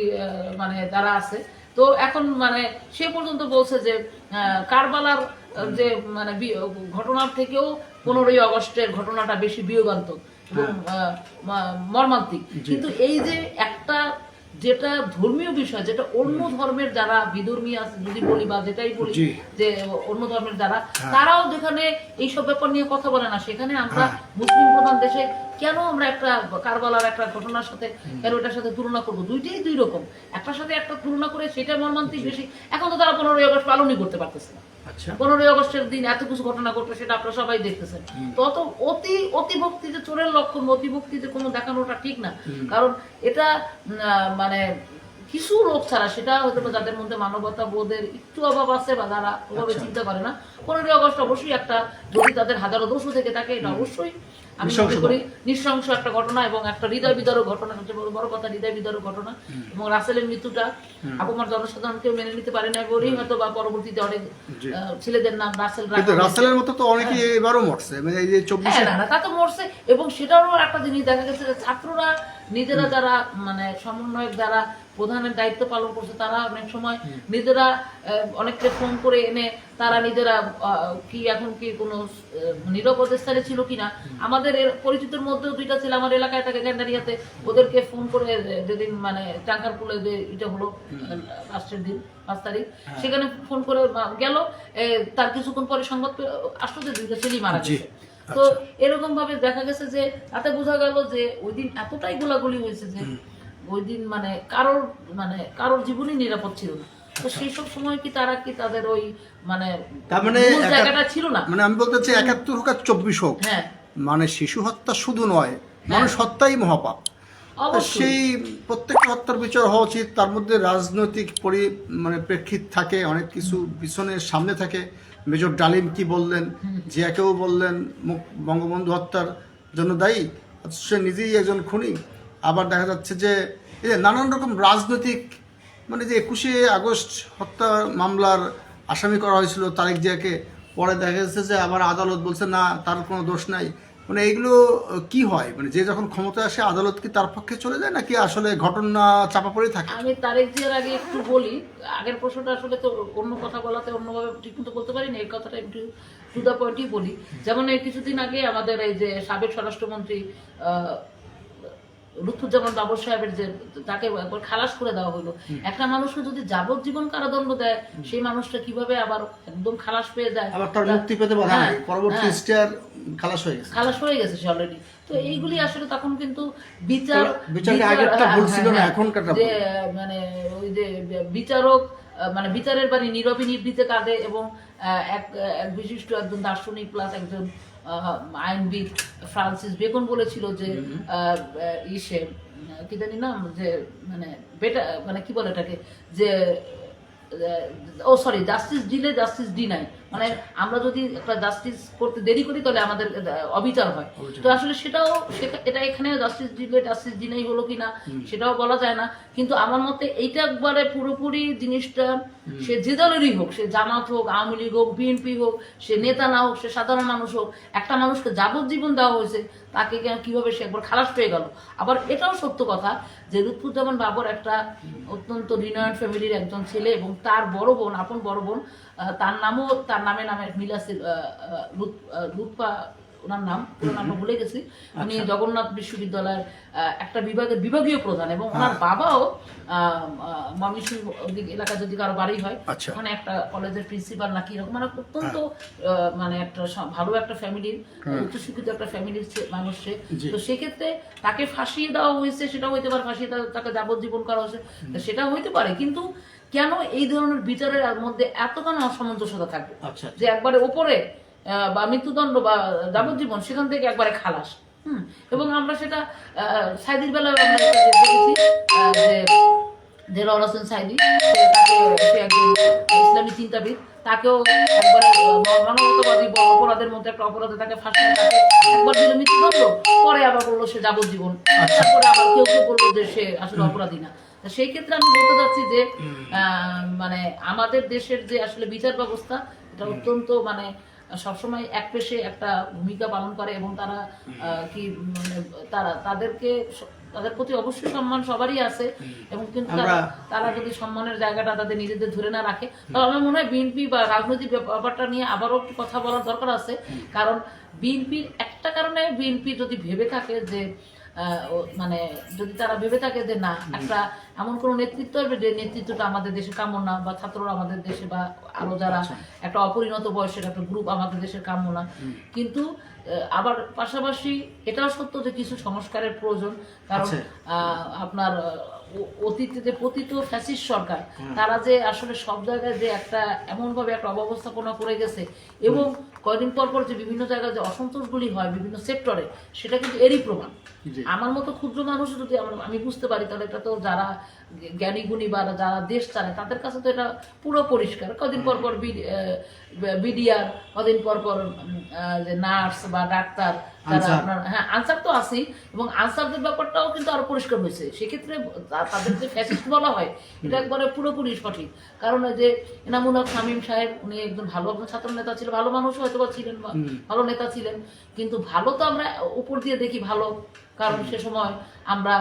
মানে যারা আছে, তো এখন মানে সে পর্যন্ত বলছে যে কারবালার যে মানে ঘটনার থেকেও 15ই আগস্টের ঘটনাটা বেশি বিয়োগান্তক এবং মর্মান্তিক। কিন্তু এই যে একটা যেটা ধর্মীয় বিষয়, যেটা অন্য ধর্মের যারা বিধর্মী আছে যদি বলি, বা যেটাই বলি যে অন্য ধর্মের যারা, তারাও যেখানে এইসব ব্যাপার নিয়ে কথা বলে না, সেখানে আমরা মুসলিম প্রধান দেশে কেন আমরা একটা কারবালার একটা ঘটনার সাথে কেন এটার সাথে তুলনা করবো? দুইটাই দুই রকম, একটার সাথে একটা তুলনা করে সেটা মর্মান্তিক বেশি। এখন তো তারা 15ই আগস্ট পালনই করতে পারতেছে না। 15ই আগস্টের দিন এত কিছু ঘটনা ঘটবে, সেটা আপনারা সবাই দেখতেছেন। তত অতিভক্তি যে চোরের লক্ষণ, অতিভক্তি যে কোনো দেখানোটা ঠিক না। কারণ এটা মানে কিছু লোক ছাড়া, সেটা হয়তো যাদের মধ্যে মানবতা বোধের একটু অভাব আছে বা যারা ওভাবে চিন্তা করে না, 15ই আগস্ট অবশ্যই একটা, যদি তাদের হাজারো দোষও থেকে থাকে, এটা অবশ্যই আমি মনে করি নৃশংস একটা ঘটনা এবং একটা হৃদয় বিদারক ঘটনা। সবচেয়ে বড় কথা হৃদয় বিদারক ঘটনা। এবং রাসেলের মৃত্যুটা আপামর জনসাধারণ কেউ মেনে নিতে পারে না বলেই হয়তো বা পরবর্তীতে অনেক ছেলেদের নাম রাসেলের মতো তো অনেকেই এবারও মরছে, মানে এই যে 24 না তা তো মরছে। এবং সেটারও একটা জিনিস দেখা গেছে যে ছাত্ররা নিজেরা, যারা মানে সমন্বয়ক যারা প্রধানের দায়িত্ব পালন করছে, তারা অনেক সময় নিজেরা অনেককে ফোন করে এনে তারা নিজেরা কি এখন কি কোনো নিরাপদ স্থানে ছিল কিনা, আমাদের পরিচিতের মধ্যেও দুইটা ছেলে আমার এলাকায় থাকে গ্যান্ডারিয়াতে, ওদেরকে ফোন করে যেদিন মানে টাঙ্কারপুলে যে এটা হলো লাস্টের দিন 5 তারিখ, সেখানে ফোন করে গেল, তার কিছুক্ষণ পরে সংবাদ আসলো যে দুইটা ছেলেই মারা গেছে। তো এরকম ভাবে দেখা গেছে যে তাতে বোঝা গেল যে ওই দিন এতটাই গোলাগুলি হয়েছে যে ওই দিন মানে কারোর জীবনই নিরাপদ ছিল না। তো সেই সব সময় কি তারা কি তাদের ওই মানে জায়গাটা ছিল না? মানে আমি বলতে চাই 71 হোক আর 24 হোক, মানে শিশু হত্যা শুধু নয়, মানুষ হত্যাই মহাপাপ। সেই প্রত্যেকটা হত্যার বিচার হওয়া উচিত। তার মধ্যে রাজনৈতিক মানে প্রেক্ষিত থাকে, অনেক কিছু পিছনের সামনে থাকে। মেজর ডালিম কি বললেন, জিয়াকেও বললেন বঙ্গবন্ধু হত্যার জন্য দায়ী, সে নিজেই একজন খুনি। আবার দেখা যাচ্ছে যে এই যে নানান রকম রাজনৈতিক, মানে যে 21শে আগস্ট হত্যা মামলার আসামি করা হয়েছিল তারেক জিয়াকে, পরে দেখা যাচ্ছে যে আবার আদালত বলছে না, তার কোনো দোষ নাই। মানে এইগুলো কি হয়, মানে যে যখন ক্ষমতায় আসে আদালত কি তার পক্ষে চলে যায়, নাকি আসলে ঘটনা চাপা পড়ে থাকে? আমি তারেক জিয়ার আগে একটু বলি, আগের প্রশ্নটা আসলে তো অন্য কথা বলাতে অন্যভাবে ঠিক মতো বলতে পারিনি, এই কথাটা একটু টু দ্য পয়েন্টই বলি। যেমন এই কিছুদিন আগে আমাদের এই যে সাবেক স্বরাষ্ট্রমন্ত্রী লুৎফুজ্জামান বাবর সাহেবের যে তাকে একবার খালাস করে দেওয়া হলো। একটা মানুষকে যদি যাবজ্জীবন কারাদণ্ড দেয়, সেই মানুষটা কিভাবে আবার একদম খালাস পেয়ে যায়, আবার তার মুক্তি পেতে বাধা নাই, পরবর্তী স্টেয়ার খালাস হয়ে গেছে সে অলরেডি। তো এইগুলি আসলে তখন কিন্তু মানে ওই যে বিচারক মানে বিচারের বাড়ি নীরবে নির্ভীতে কাঁদে। এবং এক বিশিষ্ট একজন দার্শনিক প্লাস একজন আইনবিদ ফ্রান্সিস বেকন বলেছিল যে ইসে কি জানি না, যে মানে বেটা মানে কি বলে এটাকে, যে জাস্টিস ডিলে জাস্টিস ডিনাই, মানে আমরা যদি একটা জাস্টিস করতে দেরি করি তাহলে আমাদের অবিচার হয়। তো আসলে এটা এখানে জাস্টিস ডিলেই হলো কিনা সেটাও বলা যায় না, কিন্তু আমার মতে এইটা একবারে পুরোপুরি জিনিসটা, সে যে দলেরই হোক, সে জামাত হোক, আওয়ামী লীগ হোক, বিএনপি হোক, সে নেতা না হোক, সে সাধারণ মানুষ হোক, একটা মানুষকে যাবজ্জীবন দেওয়া হয়েছে, তাকে কিভাবে সে একবার খালাস পেয়ে গেল। আবার এটাও সত্য কথা যে লুৎফুজ্জামান বাবর একটা অত্যন্ত রিনাউন্ড ফ্যামিলির একজন ছেলে, এবং তার বড় বোন, আপন বড় বোন, তার নামে মিল আছে, লুৎফা ওনার নাম, পুরো নামটা ভুলে গেছি। উনি জগন্নাথ বিশ্ববিদ্যালয়ের একটা বিভাগীয় প্রধান, এবং ওনার বাবাও ময়মনসিংহ এলাকা যদি কারো বাড়ি হয় ওখানে একটা কলেজের প্রিন্সিপাল নাকি এরকম, মানে অত্যন্ত মানে একটা ভালো একটা ফ্যামিলির, উচ্চশিক্ষিত একটা ফ্যামিলির মানুষ সে। তো সেক্ষেত্রে তাকে ফাঁসিয়ে দেওয়া হয়েছে, সেটাও হইতে পারে, ফাঁসিয়ে তাকে যাবজ্জীবন করা হয়েছে, সেটা হইতে পারে। কিন্তু কেন এই ধরনের বিচারের মধ্যে এতখানি অসামঞ্জস্যতা থাকবে যে একবারে ওপরে বা মৃত্যুদণ্ড বা যাবজ্জীবন, সেখান থেকে একবারে খালাস। এবং আমরা সেটা সাইদির বেলায় আমরা দেখেছি যে দেলোয়ার হোসেন সাইদি, সে একজন ইসলামী চিন্তাবিদ, তাকেও একবারে মানবতাবাদী অপরাধের মধ্যে একটা অপরাধে তাকে ফাঁসিয়ে, তাকে একবার দিল মৃত্যুদণ্ড, পরে আবার বললো সে যাবজ্জীবন, তারপরে আবার কেউ বললো যে সে আসলে অপরাধী না। সেই ক্ষেত্রে আমি বলতে চাচ্ছি যে মানে আমাদের দেশের যে আসলে বিচার ব্যবস্থা, এটা অত্যন্ত মানে সবসময় এক পেশে একটা ভূমিকা পালন করে, এবং তারা কি মানে তাদের প্রতি অবশ্যই সম্মান সবারই আছে, এবং কিন্তু তারা যদি সম্মানের জায়গাটা তাদের নিজেদের ধরে না রাখে, তাহলে আমার মনে হয় বিএনপি বা রাজনৈতিক ব্যাপারটা নিয়ে আবারও একটু কথা বলার দরকার আছে। কারণ বিএনপির একটা কারণে, বিএনপি যদি ভেবে থাকে যে মানে যদি তারা ভেবে থাকে যে না, একটা এমন কোন নেতৃত্ব হবে যে নেতৃত্বটা আমাদের দেশে কাম্য না, বা ছাত্ররা আমাদের দেশে বা আরো যারা একটা অপরিণত বয়সের একটা গ্রুপ আমাদের দেশের কাম্য না। কিন্তু আবার পাশাপাশি এটাও সত্য যে কিছু সংস্কারের প্রয়োজন, কারণ আপনার অতীতে যে পতিত ফ্যাসিস্ট সরকার, তারা যে আসলে সব জায়গায় যে একটা এমনভাবে একটা অব্যবস্থাপনা করে গেছে, এবং কয়েকদিন পর পর যে বিভিন্ন জায়গায় যে অসন্তোষগুলি হয় বিভিন্ন সেক্টরে, সেটা কিন্তু এরই প্রমাণ। আমার মতো ক্ষুদ্র মানুষ যদি আমি বুঝতে পারি, তাহলে এটা তো যারা জ্ঞানী গুণী বা যারা দেশ চালায় তাদের কাছে তো এটা পুরো পরিষ্কার। কদিন পর পর বিডিআর, কদিন পর পর যে নার্স বা ডাক্তার, যারা আপনার আনসার তো আছেই, এবং আনসারদের ব্যাপারটাও কিন্তু আরো পরিষ্কার হয়েছে। সেক্ষেত্রে তাদের যে ফ্যাসিস্ট বলা হয়, এটা একবারে পুরোপুরি সঠিক। কারণ যে এনামুল হক শামীম সাহেব, উনি একজন ভালো ছাত্র নেতা ছিলেন, ভালো মানুষ হয়তো বা ছিলেন, ভালো নেতা ছিলেন, কিন্তু ভালো তো আমরা উপর দিয়ে দেখি ভালো, কারণ সে সময় আমরা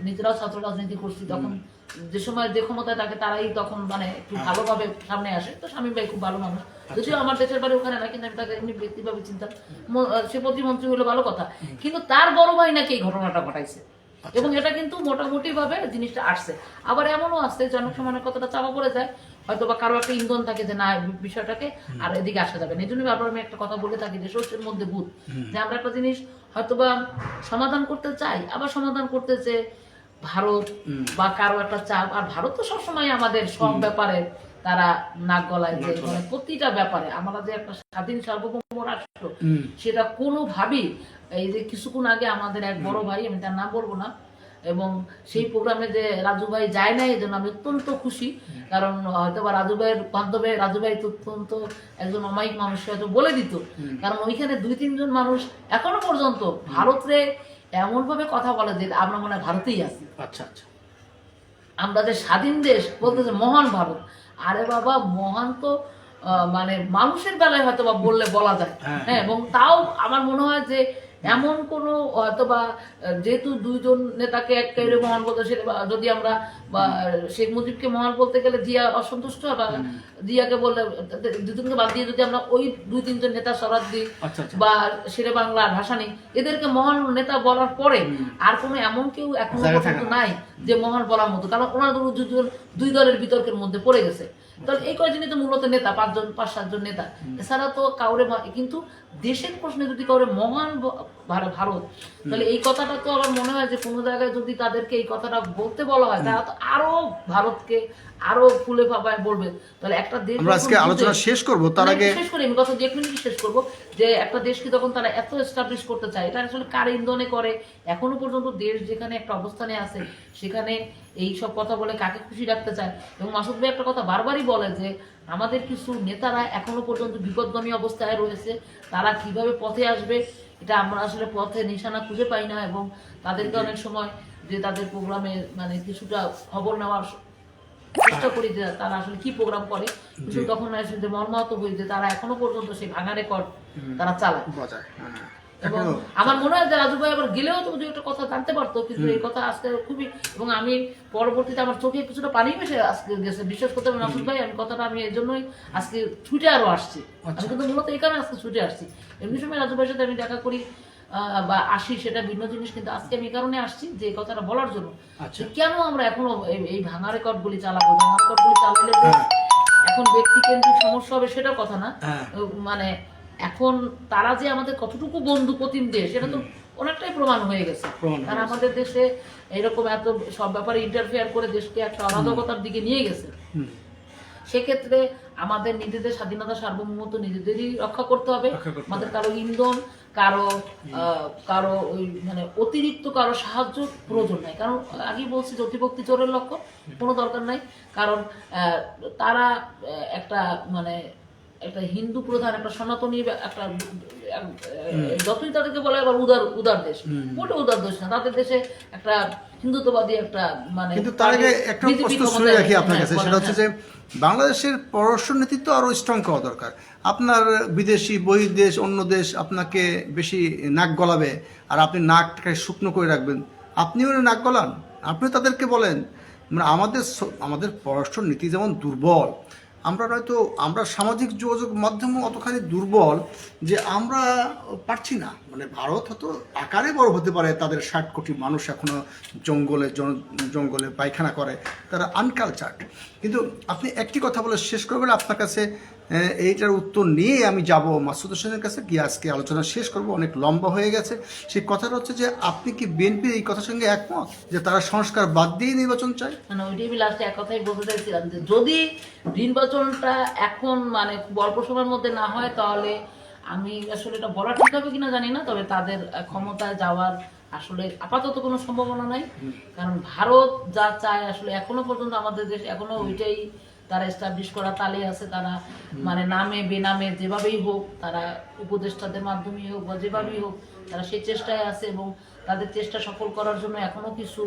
নিজেরাও ছাত্র রাজনীতি করছি, তখন যে সময় যে ক্ষমতায় থাকে তারাই তখন মানে একটু ভালোভাবে সামনে আসে। তো শামীম ভাই খুব ভালো মানুষ, যদিও আমার দেশের বাড়ি ওখানে না, কিন্তু আমি তাকে এমনি ব্যক্তিভাবে চিন্তা, সে প্রতিমন্ত্রী হলো ভালো কথা, কিন্তু তার বড় ভাই নাকি এই ঘটনাটা ঘটাইছে, এবং এটা কিন্তু মোটামুটি ভাবে জিনিসটা আসছে। আবার এমনও আসছে জনসম্মানের কথাটা চাপা পড়ে যায়, হয়তো বা কারো একটা ইন্ধন থাকে যে না বিষয়টাকে আর এদিকে আসা যাবে না। এই জন্য বারবার আমি একটা কথা বলে থাকি যে শস্যের মধ্যে ভূত, যে আমরা একটা জিনিস হয়তোবা সমাধান করতে চাই, আবার সমাধান করতেছে ভারত বা কারো একটা চাপ। আর ভারত তো সবসময় আমাদের সব ব্যাপারে তারা নাক গলায়, যে মানে প্রতিটা ব্যাপারে আমরা যে একটা স্বাধীন সার্বভৌম রাষ্ট্র, সেটা কোনোভাবেই, এই যে কিছুক্ষণ আগে আমাদের এক বড় ভাই, আমি তার নাম বলবো না, এবং সেই প্রোগ্রামে যে রাজু ভাই যায় না, এই জন্য আমি অত্যন্ত খুশি। কারণ হয়তো বা রাজু ভাইয়ের মাধ্যমে, রাজু ভাই অত্যন্ত একজন অমায়িক মানুষ, হয়তো বলে দিত, কারণ ওইখানে 2-3 জন মানুষ এখনো পর্যন্ত ভারতে এমন ভাবে কথা বলে যে আমরা মনে হয় ভারতেই আছি। আচ্ছা আচ্ছা, আমরা যে স্বাধীন দেশ বলতেছে মহান ভারত, আরে বাবা মহান তো মানে মানুষের বেলায় হয়তো বা বললে বলা যায়, হ্যাঁ, এবং তাও আমার মনে হয় যে এমন কোনো হয়তো বা, যেহেতু 2 জন নেতাকে একটা মহান বলতে, সেটা যদি আমরা বা শেখ মুজিবকে মহান বলতে গেলে জিয়া অসন্তুষ্ট, বা জিয়াকে বললে দুজনকে বাদ দিয়ে যদি আমরা ওই 2-3 জন নেতা সরাত দিই, বা শেরে বাংলা ভাসানি, এদেরকে মহান নেতা বলার পরে আর কোনো এমন কেউ এখনো পর্যন্ত নাই যে মহান বলার মতো, কারণ ওনার 2 দলের বিতর্কের মধ্যে পড়ে গেছে। তাহলে এই কয়জনই তো মূলত নেতা, 5-7 জন নেতা, এছাড়া তো কাউরে। কিন্তু দেশের প্রশ্নে যদি কাউরে মহান ভারত, তাহলে এই কথাটা তো আমার মনে হয় যে কোনো জায়গায় যদি তাদেরকে এই কথাটা বলতে বলা হয়, তারা তো আরো ভারতকে আরো ফুলে ফাঁপায় বলবে, তাহলে একটা দেশ আমরা আজকে আলোচনা শেষ করব, তার আগে শেষ করি, আমি কথা 1 মিনিট শেষ করব, যে একটা দেশকে যখন তারা এত এস্টাবলিশ করতে চায়, এটা আসলে কার ইন্ধনে করে? এখনো পর্যন্ত দেশ যেখানে একটা অবস্থানে আছে সেখানে এই সব কথা বলে কাকে খুশি রাখতে চায়? এবং মাসুদ ভাই একটা কথা বারবারই বলে যে আমাদের কিছু নেতারা এখনো পর্যন্ত বিপদগামী অবস্থায় রয়েছে, তারা কিভাবে পথে আসবে এটা আমরা আসলে পথে নিশানা খুঁজে পাই না, এবং তাদেরকে অনেক সময় যে তাদের প্রোগ্রামে মানে কিছুটা খবর নেওয়ার চেষ্টা করি যে তারা আসলে কি প্রোগ্রাম করে, কিন্তু তখন আসলে মর্মাহত হই যে তারা এখনো পর্যন্ত সেই ভাঙা রেকর্ড তারা চালায়। এবং আমার মনে হয় যে রাজু ভাই আবার গেলেও তো একটা কথা জানতে পারতো, কিন্তু এই কথা আজকে খুবই, এবং আমি পরবর্তীতে আমার চোখে কিছুটা পানি ভেসে আজকে গেছে, বিশ্বাস করতে পারেন রাজু ভাই, আমি কথাটা আমি এই জন্যই আজকে ছুটে আরো আসছি। আমি কিন্তু মূলত এই কারণে আজকে ছুটে আসছি, এমনি সময় রাজু ভাইয়ের সাথে আমি দেখা করি বা আসি সেটা ভিন্ন জিনিস, কিন্তু আজকে আমি এই কারণে আসছি যে এই কথাটা বলার জন্য যে কেন আমরা এখনো এই ভাঙা রেকর্ড গুলি চালাবো। ভাঙা রেকর্ড গুলি চালালে যে এখন ব্যক্তি কেন্দ্রিক সমস্যা হবে সেটা কথা না, মানে এখন তারা যে আমাদের কতটুকু বন্ধু প্রতিম দেশ সেটা তো অনেকটাই প্রমাণ হয়ে গেছে। তারা আমাদের দেশে এরকম এত সব ব্যাপারে ইন্টারফেয়ার করে দেশকে একটা অরাজকতার দিকে নিয়ে গেছে। সেক্ষেত্রে আমাদের নিজেদের স্বাধীনতা সার্বভৌমত্ব নিজেদেরই রক্ষা করতে হবে। আমাদের কারো ইন্ধন, কারো ওই মানে অতিরিক্ত কারো সাহায্য প্রয়োজন নাই। কারণ আগেই বলছি যে অতিভক্তি চোরের লক্ষ্য, কোনো দরকার নাই। কারণ তারা একটা মানে একটা হিন্দু প্রধান একটা সনাতনী একটা যতই তাদেরকে বলে আবার উদার দেশ, মোটে উদার দেশ না, তাদের দেশে একটা হিন্দুত্ববাদী একটা মানে। কিন্তু তার আগে একটা প্রশ্ন শুনে রাখি আপনার কাছে, সেটা হচ্ছে যে বাংলাদেশের পররাষ্ট্র নীতি তো আরো স্ট্রং হওয়া দরকার। আপনার বিদেশি বহির্দেশ অন্য দেশ আপনাকে বেশি নাক গলাবে, আর আপনি নাকটাকে শুকনো করে রাখবেন, আপনিও নাক গলান, আপনিও তাদেরকে বলেন। মানে আমাদের পররাষ্ট্র নীতি যেমন দুর্বল, আমরা সামাজিক যোগাযোগ মাধ্যমও অতখানি দুর্বল যে আমরা পারছি না। মানে ভারত হয়তো আকারে বড় হতে পারে, তাদের 60 কোটি মানুষ এখনো জঙ্গলে পায়খানা করে, তারা আনকালচার্ড। কিন্তু আপনি একটি কথা বলে শেষ করবেন, আপনার কাছে এইটার উত্তর নিয়ে আমি যাব মাসুদ হোসেনের কাছে গিয়ে আজকে আলোচনা শেষ করব, অনেক লম্বা হয়ে গেছে। সেই কথাটা হচ্ছে যে আপনি কি বিএনপির এই কথার সঙ্গে একমত যে তারা সংস্কার বাদ দিয়ে নির্বাচন চায়? না, ওইটাই আমি লাস্টে এক কথাই বলতে চাইছিলাম যে যদি নির্বাচনটা এখন মানে অল্প সময়ের মধ্যে না হয়, তাহলে আমি আসলে এটা বলা ঠিক হবে কিনা জানি না, তবে তাদের ক্ষমতায় যাওয়ার আসলে আপাতত কোনো সম্ভাবনা নাই। কারণ ভারত যা চায় আসলে এখনো পর্যন্ত আমাদের দেশ এখনো ওইটাই তারা এস্টাবলিশ করা তালে আছে। তারা মানে নামে বেনামে যেভাবেই হোক, তারা উপদেষ্টাদের মাধ্যমেই হোক বা যেভাবেই হোক, তারা সেই চেষ্টায় আছে, এবং তাদের চেষ্টা সফল করার জন্য এখনো কিছু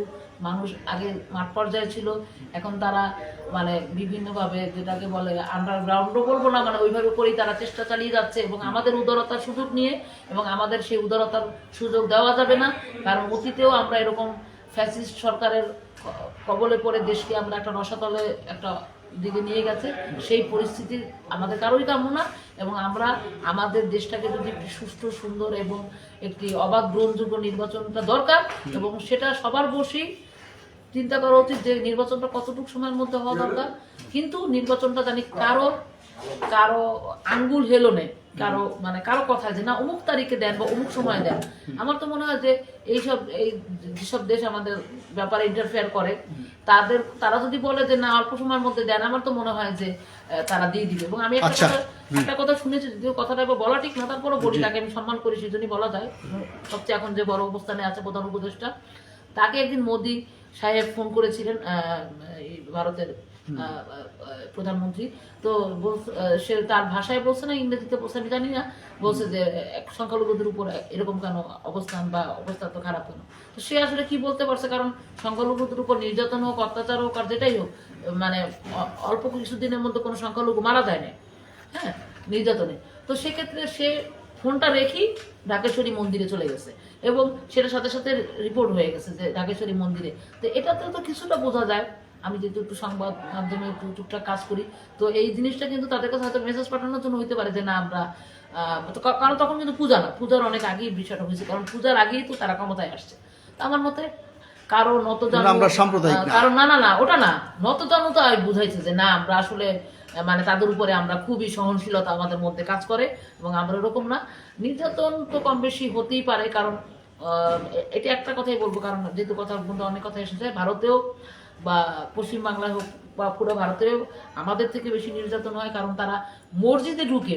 মানুষ আগে মাঠ পর্যায়ে ছিল, এখন তারা মানে বিভিন্নভাবে যেটাকে বলে আন্ডারগ্রাউন্ডও বলবো না, মানে ওইভাবে করেই তারা চেষ্টা চালিয়ে যাচ্ছে। এবং আমাদের উদারতার সুযোগ নিয়ে, এবং আমাদের সেই উদারতার সুযোগ দেওয়া যাবে না, কারণ অতীতেও আমরা এরকম ফ্যাসিস্ট সরকারের কবলে পড়ে দেশকে আমরা একটা রসাতলে একটা দিকে নিয়ে গেছে। সেই পরিস্থিতি আমাদের কারোই কাম্য না, এবং আমরা আমাদের দেশটাকে যদি একটি সুষ্ঠু সুন্দর এবং একটি অবাধ গ্রহণযোগ্য নির্বাচনটা দরকার, এবং সেটা সবার বসেই চিন্তা করা উচিত যে নির্বাচনটা কতটুকু সময়ের মধ্যে হওয়া দরকার, কিন্তু নির্বাচনটা জানি কারো আঙ্গুল হেলনে, কারো কথা যে না অমুক তারিখে দেন বা অমুক সময় দেন। আমার তো মনে হয় যে যেসব দেশ আমাদের ব্যাপারে ইন্টারফেয়ার করে, তারা যদি বলে যে না অল্প সময়ের মধ্যে দেন, আমার তো মনে হয় যে তারা দিয়ে দিবে। এবং আমি একটা কথা শুনেছি, যদিও কথাটা বলা ঠিক না, তারপরে বলি, তাকে আমি সম্মান করি সেজন্যই বলা যায়। সবচেয়ে এখন যে বড় অবস্থানে আছে প্রধান উপদেষ্টা, তাকে একদিন মোদি সাহেব ফোন করেছিলেন, ভারতের প্রধানমন্ত্রী। তো সে তার ভাষায় বলছে না ইংরেজিতে বলছে আমি জানি না, বলছে যে সংখ্যালঘুদের উপর এরকম কেন অবস্থা তো খারাপ কেন। তো সে আসলে কি বলতে পারছে, কারণ সংখ্যালঘুদের উপর নির্যাতন হোক, অত্যাচার হোক, আর যেটাই হোক, মানে অল্প কিছুদিনের মধ্যে কোনো সংখ্যালঘু মারা যায় না, হ্যাঁ, নির্যাতনে। তো সেক্ষেত্রে সে ফোনটা রেখেই ঢাকেশ্বরী মন্দিরে চলে গেছে, এবং সেটার সাথে সাথে রিপোর্ট হয়ে গেছে যে ঢাকেশ্বরী মন্দিরে। তো এটাতে তো কিছুটা বোঝা যায়, আমি যেহেতু একটু সংবাদ মাধ্যমে একটু টুকটাক কাজ করি, তো এই জিনিসটা কিন্তু তাদের কাছে হয়তো মেসেজ পাঠানোর জন্য হইতে পারে যে না আমরা, কারণ তখন কিন্তু পূজা না, পূজার অনেক আগেই বিষয়টা হয়েছে, কারণ পূজার আগেই তো তারা ক্ষমতায় আসছে। তো আমার মতে কারো কারণ না ওটা না, নতজানুতা বুঝাইছে যে না আমরা আসলে মানে তাদের উপরে আমরা খুবই সহনশীলতা আমাদের মধ্যে কাজ করে, এবং আমরা এরকম না। নির্যাতন তো কম বেশি হতেই পারে, কারণ এটা একটা কথাই বলবো, কারণ যেহেতু কথার মধ্যে অনেক কথা এসেছে, ভারতেও বা পশ্চিমবাংলায় হোক, বা পুরো ভারতে আমাদের থেকে বেশি নির্যাতন হয়, কারণ তারা মসজিদে ঢুকে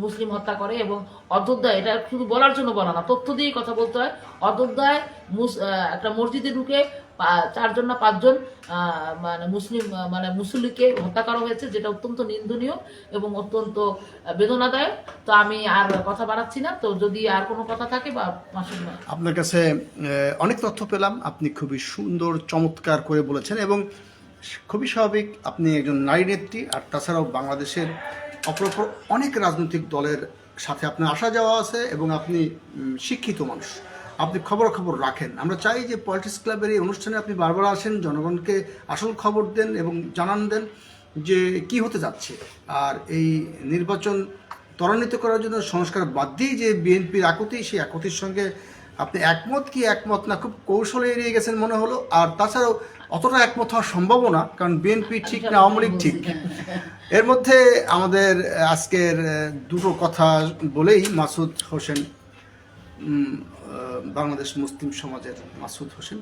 মুসলিম হত্যা করে। এবং অযোধ্যায়, এটা শুধু বলার জন্য বলা না, তথ্য দিয়ে কথা বলতে হয়, অযোধ্যায় একটা মসজিদে ঢুকে 4 জন না 5 জন মানে মুসলিম মানে মুসল্লিকে হত্যা করা হয়েছে, যেটা অত্যন্ত নিন্দনীয় এবং অত্যন্ত বেদনাদায়ক। তো আমি আর কথা বাড়াচ্ছি না, তো যদি আর কোনো কথা থাকে বা আপনার কাছে অনেক তথ্য পেলাম, আপনি খুবই সুন্দর চমৎকার করে বলেছেন এবং খুবই স্বাভাবিক, আপনি একজন নারী নেত্রী, আর তাছাড়াও বাংলাদেশের অপরপর অনেক রাজনৈতিক দলের সাথে আপনার আসা যাওয়া আছে এবং আপনি শিক্ষিত মানুষ, আপনি খবর রাখেন। আমরা চাই যে পলিটিক্স ক্লাবের এই অনুষ্ঠানে আপনি বারবার আসেন, জনগণকে আসল খবর দেন এবং জানান দেন যে কি হতে যাচ্ছে। আর এই নির্বাচন ত্বরান্বিত করার জন্য সংস্কার বাদ দিয়ে যে বিএনপির আকুতি, সেই আকুতির সঙ্গে আপনি একমত কি একমত না খুব কৌশলে এড়িয়ে গেছেন মনে হলো। আর তাছাড়াও অতটা একমত হওয়ার সম্ভাবনা না, কারণ বিএনপি ঠিক না আওয়ামী লীগ ঠিক। এর মধ্যে আমাদের আজকের দুটো কথা বলেই মাসুদ হোসেন, বাংলাদেশ মুসলিম সমাজের মাসুদ হোসেন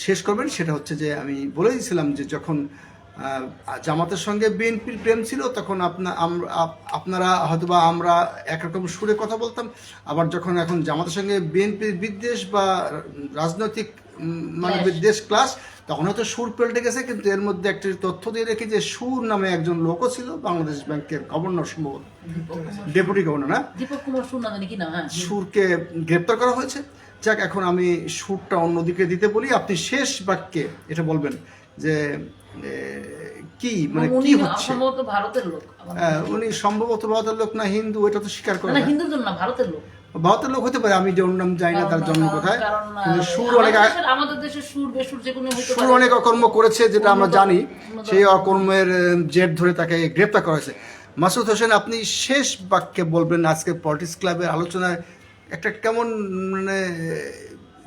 শেষ করবেন। সেটা হচ্ছে যে আমি বলে দিয়েছিলাম যে যখন জামাতের সঙ্গে বিএনপির প্রেম ছিল তখন আপনারা হয়তোবা আমরা একরকম সুরে কথা বলতাম, আবার যখন এখন জামাতের সঙ্গে বিএনপির বিদ্বেষ বা রাজনৈতিক মানে বিদ্বেষ ক্লাস, তখন হয়তো সুর পাল্টে গেছে। কিন্তু এর মধ্যে একটি তথ্য দিয়ে রেখে যে সুর নামে একজন লোকও ছিল বাংলাদেশ ব্যাংকের গভর্নর, সম্ভবত ডেপুটি গভর্নর, না দীপক কুমার সুর নামে নাকি না, সুরকে গ্রেপ্তার করা হয়েছে। যাক, এখন আমি সুরটা অন্যদিকে দিতে বলি, আপনি শেষ বাক্যে এটা বলবেন যে কি মানে কি হচ্ছে। ভারতের লোক, উনি সম্ভবত ভারতের লোক না হিন্দু, এটা তো স্বীকার করে না। হিন্দুর জন্য না, ভারতের লোক, ভারতের লোক হতে পারে, আমি যে নাম জানি না তার জন্ম কোথায়, কিন্তু সুর অনেক আমাদের দেশে সুর বেসুর যে কোনো সুর অনেক অকর্ম করেছে যেটা আমরা জানি, সেই অকর্মের জের ধরে তাকে গ্রেপ্তার করা হয়েছে। মাসুদ হোসেন, আপনি শেষ বাক্যে বলবেন আজকে পলিটিক্স ক্লাবের আলোচনায় একটা কেমন মানে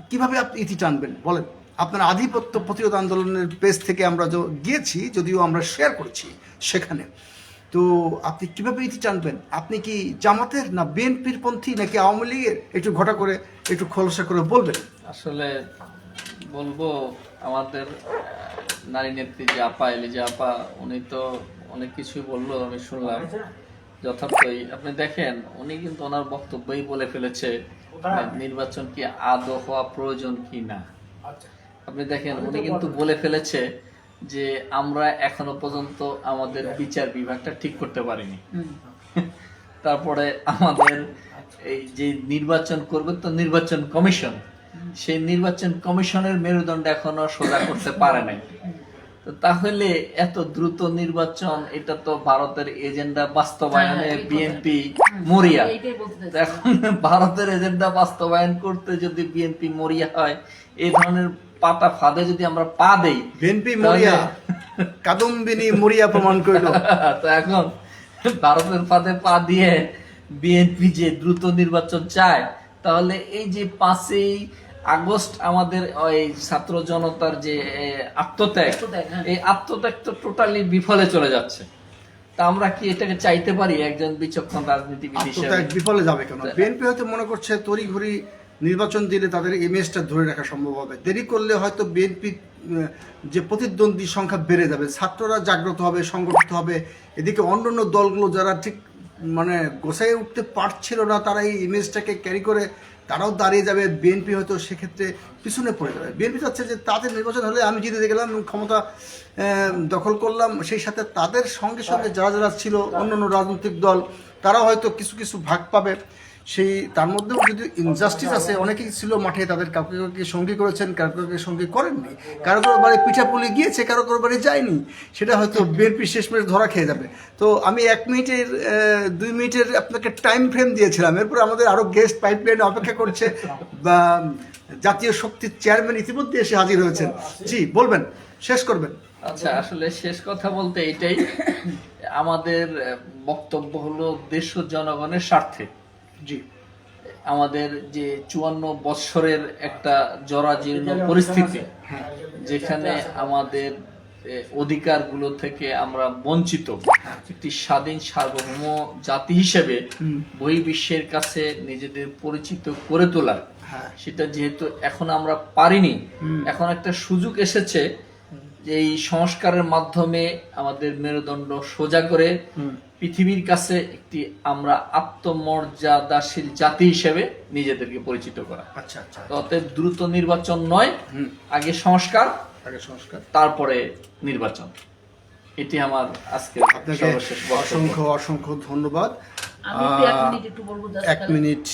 কিভাবে আপনি ইতি টানবেন বলেন। আপনার আধিপত্য প্রতিরোধ আন্দোলনের পেজ থেকে আমরা গিয়েছি, যদিও আমরা শেয়ার করেছি সেখানে, তো আপনি কিভাবে ইতি টানবেন? আপনি কি জামাতের না বিএনপির পন্থী নাকি আওয়ামী লীগের? একটু ঘটা করে একটু খোলসা করে বলবেন। আসলে বলবো, আমাদের নারী নেত্রী যে আপা এলিজা আপা, উনি তো অনেক কিছুই বললো, আমি শুনলাম যথার্থই। আপনি দেখেন, উনি কিন্তু ওনার বক্তব্যই বলে ফেলেছে নির্বাচন কি আদৌ হওয়া প্রয়োজন কি না। আপনি দেখেন, উনি কিন্তু বলে ফেলেছে যে আমরা এখনো পর্যন্ত আমাদের বিচার বিভাগটা ঠিক করতে পারিনি। তারপরে আমাদের এই যে নির্বাচন করবে তো নির্বাচন কমিশন, সেই নির্বাচন কমিশনের মেরুদণ্ড এখনো সোজা করতে পারে নাই। তো তাহলে এত দ্রুত নির্বাচন, এটা তো ভারতের এজেন্ডা বাস্তবায়নে বিএনপি মরিয়া। এখন ভারতের এজেন্ডা বাস্তবায়ন করতে যদি বিএনপি মরিয়া হয়, এই ধরনের পাতা ফাঁদে যদি আমরা পা দেই, বিএনপি মরিয়া কাদম্বিনী মরিয়া প্রমাণ করল। তো এখন ভারতের ফাঁদে পা দিয়ে বিএনপি যে দ্রুত নির্বাচন চায়, তাহলে এই যে 5ই আগস্ট আমাদের ওই ছাত্র জনতার যে আত্মত্যাগ, এই আত্মত্যাগ তো টোটালি বিফলে চলে যাচ্ছে। তা আমরা কি এটাকে চাইতে পারি একজন বিচক্ষণ রাজনীতিবিদ হিসেবে? বিফলে যাবে কেন? বিএনপি হয়তো মনে করছে তড়িঘড়ি নির্বাচন দিলে তাদের ইমেজটা ধরে রাখা সম্ভব হবে, দেরি করলে হয়তো বিএনপি যে প্রতিদ্বন্দ্বী সংখ্যা বেড়ে যাবে, ছাত্ররা জাগ্রত হবে, সংগঠিত হবে। এদিকে অন্যান্য দলগুলো যারা ঠিক মানে গোছায় উঠতে পারছিল না, তারা এই ইমেজটাকে ক্যারি করে তারাও দাঁড়িয়ে যাবে, বিএনপি হয়তো সেক্ষেত্রে পিছনে পড়ে যাবে। বিএনপি চাচ্ছে যে তাদের নির্বাচন হলে আমি জিতে গেলাম, ক্ষমতা দখল করলাম, সেই সাথে তাদের সঙ্গে সঙ্গে যারা যারা ছিল অন্যান্য রাজনৈতিক দল তারাও হয়তো কিছু কিছু ভাগ পাবে। সেই তার মধ্যেও যদি ইনজাস্টিস আছে, অনেকেই ছিল মাঠে, তাদের কাউকে কাউকে সঙ্গী করেছেন, কাউকে সঙ্গী করেননি, কারো কারো বাড়ি পিঠাপুলি গিয়েছে, কারো কারো বাড়ি যায়নি, সেটা হয়তো বিএনপি শেষমেশ ধরা খেয়ে যাবে। তো আমি 1 মিনিটের 2 মিনিটের আপনাকে টাইম ফ্রেম দিয়েছিলাম, এরপর আমাদের আরও গেস্ট পাইপলাইনে অপেক্ষা করছে, বা জাতীয় শক্তির চেয়ারম্যান ইতিমধ্যে এসে হাজির হয়েছেন। জি বলবেন, শেষ করবেন। আচ্ছা, আসলে শেষ কথা বলতে এটাই, আমাদের বক্তব্য হলো দেশ ও জনগণের স্বার্থে। জি, আমাদের যে 54 বৎসরের একটা জরাজীর্ণ পরিস্থিতি, যেখানে আমাদের অধিকারগুলো থেকে আমরা বঞ্চিত, একটি স্বাধীন সার্বভৌম জাতি হিসেবে বহির্বিশ্বের কাছে নিজেদের পরিচিত করে তোলা, সেটা যেহেতু এখন আমরা পারিনি, এখন একটা সুযোগ এসেছে যে এই সংস্কারের মাধ্যমে আমাদের মেরুদণ্ড সোজা করে পৃথিবীর কাছে একটি আমরা আত্মমর্যাদাশীল জাতি হিসেবে নিজেদেরকে পরিচিত করা। আচ্ছা আচ্ছা। তো অতএব দ্রুত নির্বাচন নয়, আগে সংস্কার, তারপরে নির্বাচন। এটি আমার আজকে আপনাকে সর্বশেষ বক্তব্য। অসংখ্য ধন্যবাদ। আমি একটু বলবো just 1 মিনিট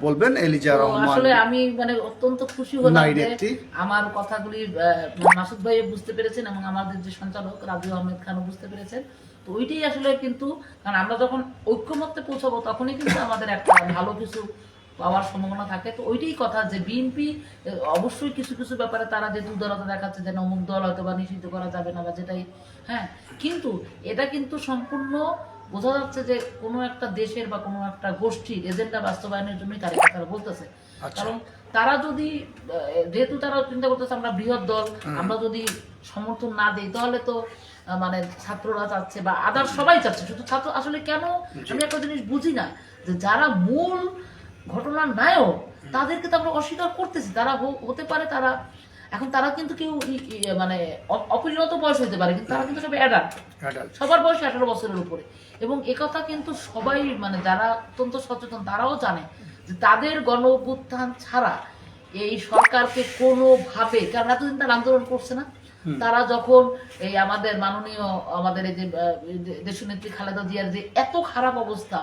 বলবেন। এলিজা তো রহমান আসলে আমি মানে অত্যন্ত খুশি হলাম নাইট যে একটি। আমার কথাগুলি মাসুদ ভাই বুঝতে পেরেছেন এবং আমাদের যে সঞ্চালক রাজু আহমেদ খানও বুঝতে পেরেছেন। তো ওইটাই আসলে কিন্তু, কারণ আমরা যখন ঐক্যমত্যে পৌঁছাবো তখনই কিন্তু আমাদের একটা ভালো কিছু পাওয়ার সম্ভাবনা থাকে। তো ওইটাই কথা যে বিএনপি অবশ্যই কিছু কিছু ব্যাপারে তারা যে দুর্বলতা দেখাচ্ছে যে অমুক দল হয়তো বা নিষিদ্ধ করা যাবে না বা যেটাই, হ্যাঁ, কিন্তু এটা কিন্তু সম্পূর্ণ বোঝা যাচ্ছে যে কোনো একটা দেশের বা কোনো একটা গোষ্ঠীর এজেন্ডা বাস্তবায়নের জন্যই তারা কথা বলতেছে। কারণ তারা যদি, যেহেতু তারা চিন্তা করতেছে আমরা বৃহৎ দল, আমরা যদি সমর্থন না দিই তাহলে তো মানে ছাত্ররা চাচ্ছে বা আদার সবাই চাচ্ছে, শুধু ছাত্র আসলে কেন আমি একটা জিনিস বুঝি না যে যারা মূল ঘটনার নায়ক তাদেরকে তো আমরা অস্বীকার করতেছি। তারা হতে পারে তারা এখন তারা কিন্তু কেউ মানে অপরিণত বয়স হতে পারে, কিন্তু তারা কিন্তু সবাই অ্যাডাল্ট, সবার বয়স 18 বছরের উপরে। এবং একথা কিন্তু সবাই মানে যারা অত্যন্ত সচেতন তারাও জানে যে তাদের গণ অভ্যুত্থান ছাড়া এই সরকারকে কোনোভাবে, কারণ এতদিন তারা আন্দোলন করছে না, তারা যখন এই আমাদের মাননীয় আমাদের এই যে দেশনেত্রী খালেদা জিয়ার যে এত খারাপ অবস্থা,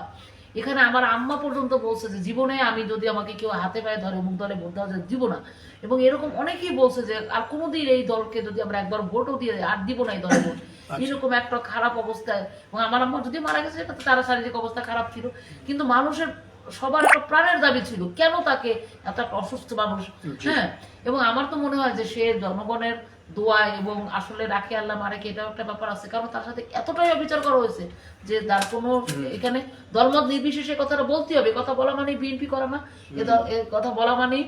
এখানে আমার আম্মা পর্যন্ত বলছে যে জীবনে আমি যদি আমাকে কেউ হাতে পায়ে ধরে অমুক দলে ভোট দেওয়া দিব না। এবং এরকম অনেকেই বলছে যে আর কোনোদিন এই দলকে যদি আমরা একবার ভোটও দিয়ে আর দিব না এই দলে ভোট, এরকম একটা খারাপ অবস্থায়। এবং আমার আম্মা যদি মারা গেছে তার শারীরিক অবস্থা খারাপ ছিল, কিন্তু মানুষের সবার একটা প্রাণের দাবি ছিল, কেন তাকে এত একটা অসুস্থ মানুষ, হ্যাঁ। এবং আমার তো মনে হয় যে সে জনগণের দোয়া এবং আসলে রাখে আল্লাহ মারে, এটাও একটা ব্যাপার আছে। কারণ তার সাথে এতটাই অবিচার করা হয়েছে যে তার কোনো এখানে দলমত নির্বিশেষে কথাটা বলতে হবে। কথা বলা মানে বিএনপি করা না, কথা বলা মানে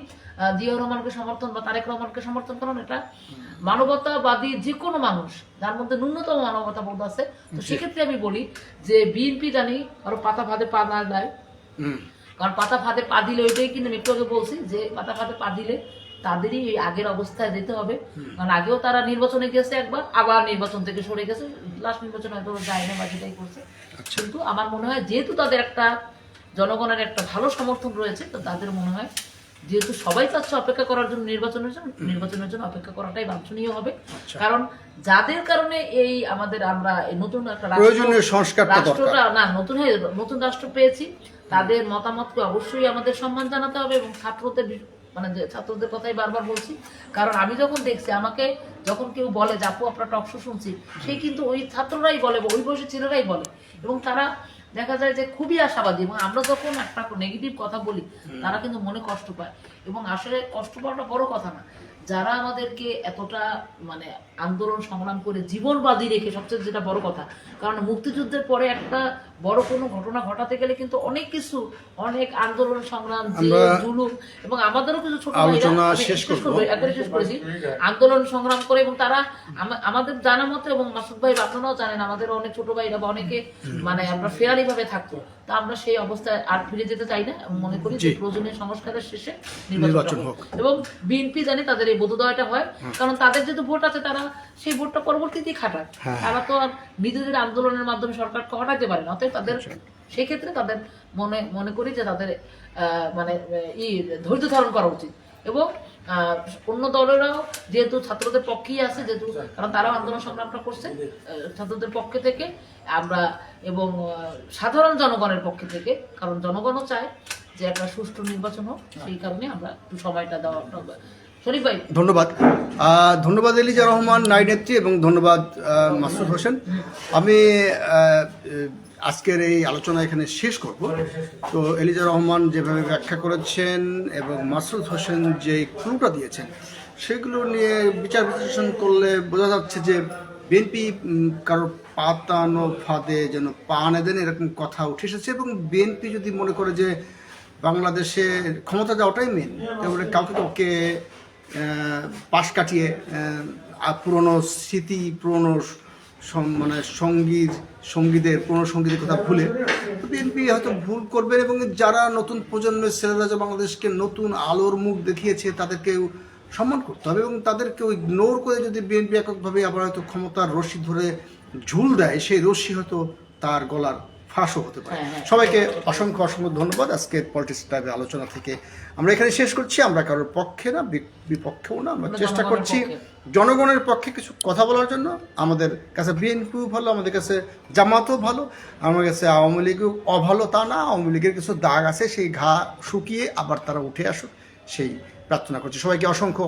জিয়াউর রহমানকে সমর্থন বা তারেক রহমানকে সমর্থন করা না। এটা মানবতাবাদী যে কোনো মানুষ যার মধ্যে ন্যূনতম মানবতা বোধ আছে। তো সেক্ষেত্রে আমি বলি যে বিএনপি জানি আরো পাতা ফাঁদে পা না দেয়, কারণ পাতা ফাঁদে পা দিলে ওইটাই কিন্তু আমি একটু আগে বলছি যে পাতা ফাঁদে পা দিলে তাদেরই এই আগের অবস্থায় যেতে হবে। কারণ আগেও তারা নির্বাচনে গেছে একবার, আবার নির্বাচন থেকে সরে গেছে, লাস্ট নির্বাচনে হয়তো যায় না বা যেটাই করছে। কিন্তু আমার মনে হয় যেহেতু তাদের একটা জনগণের একটা ভালো সমর্থন রয়েছে, তো তাদের মনে হয় যেহেতু সবাই চাচ্ছে অপেক্ষা করার জন্য নির্বাচনের জন্য অপেক্ষা করাটাই বাঞ্ছনীয় হবে। কারণ যাদের কারণে এই আমাদের আমরা এই নতুন একটা রাষ্ট্রটা না নতুন রাষ্ট্র পেয়েছি, তাদের মতামতকে অবশ্যই আমাদের সম্মান জানাতে হবে। এবং ছাত্রদের মানে ছাত্রদের কথাই বারবার বলছি, কারণ আমি যখন দেখছি আমাকে যখন কেউ বলে যে আপু আপনার টক শো শুনছি, সে কিন্তু ওই ছাত্ররাই বলে, ওই বয়সের ছেলেরাই বলে, এবং তারা দেখা যায় যে খুবই আশাবাদী। এবং আমরা যখন একটা নেগেটিভ কথা বলি তারা কিন্তু মনে কষ্ট পায়। এবং আসলে কষ্ট পাওয়াটা বড় কথা না, যারা আমাদেরকে এতটা মানে আন্দোলন সংগ্রাম করে জীবন বাজি রেখে, সবচেয়ে যেটা বড় কথা, কারণ মুক্তিযুদ্ধের পরে একটা বড় কোনো ঘটনা ঘটাতে গেলে কিন্তু অনেক কিছু, অনেক আন্দোলন সংগ্রাম, জুলুম, এবং আমাদেরও কিছু ছোট শেষ করেছি আন্দোলন সংগ্রাম করে। এবং তারা আমাদের জানা মতো, এবং মাসুদ ভাই আপনারাও জানেন আমাদের অনেক ছোট ভাইরা বা অনেকে মানে আমরা ফেয়ারি ভাবে থাকতো, তা আমরা সেই অবস্থায় আর ফিরে যেতে চাই না। মনে করি যে প্রয়োজনীয় সংস্কারের শেষে নির্বাচন হোক। এবং বিএনপি জানি তাদের এই বোধোদয়টা হয়, কারণ তাদের যেহেতু ভোট আছে তারা সেই ভোটটা পরবর্তীতেই খাটায়। তারা তো আর নিজেদের আন্দোলনের মাধ্যমে সরকারকে হটাতে পারে না। অতএব তাদের সেই ক্ষেত্রে তাদের মনে করি যে তাদের মানে ধৈর্য ধারণ করা উচিত। এবং অন্য দলেরাও যেহেতু ছাত্রদের পক্ষেই আছে, যেহেতু কারণ তারাও আন্দোলন সংগ্রামটা করছে ছাত্রদের পক্ষে থেকে আমরা, এবং সাধারণ জনগণের পক্ষে থেকে, কারণ জনগণও চায় যে একটা সুষ্ঠু নির্বাচন হোক, সেই কারণে আমরা একটু সময়টা দেওয়া। শরীফ ভাই ধন্যবাদ এলিজা রহমান নাইট নেত্রী, এবং ধন্যবাদ মাসুদ হোসেন। আমি আজকের এই আলোচনা এখানে শেষ করব। তো এলিজা রহমান যেভাবে ব্যাখ্যা করেছেন এবং মাসুদ হোসেন যে ক্লুটা দিয়েছেন, সেগুলো নিয়ে বিচার বিশ্লেষণ করলে বোঝা যাচ্ছে যে বিএনপি কারোর পাতানো ফাঁদে যেন পা না দেন, এরকম কথা উঠে এসেছে। এবং বিএনপি যদি মনে করে যে বাংলাদেশে ক্ষমতা দেওয়াটাই মেন, তাহলে কাউকে পাশ কাটিয়ে পুরনো স্মৃতি, পুরনো মানে সঙ্গীদের কথা ভুলে বিএনপি হয়তো ভুল করবে। এবং যারা নতুন প্রজন্মের ছেলেরা যে বাংলাদেশকে নতুন আলোর মুখ দেখিয়েছে তাদেরকে সম্মান করতে হবে এবং তাদেরকে ইগনোর করে যদি বিএনপি এককভাবে আবার হয়তো ক্ষমতার রশি ধরে ঝুল দেয়, সেই রশি হয়তো তার গলার ফাঁসও হতে পারে। সবাইকে অসংখ্য অসংখ্য ধন্যবাদ। আজকের পলিটিক্স টাইপের আলোচনা থেকে আমরা এখানে শেষ করছি। আমরা কারোর পক্ষে না, বিপক্ষেও না, আমরা চেষ্টা করছি জনগণের পক্ষে কিছু কথা বলার জন্য। আমাদের কাছে বিএনপিও ভালো, আমাদের কাছে জামাতও ভালো, আমার কাছে আওয়ামী লীগও অভালো তা না। আওয়ামী লীগের কিছু দাগ আছে, সেই ঘা শুকিয়ে আবার তারা উঠে আসুক সেই প্রার্থনা করছি। সবাইকে অসংখ্য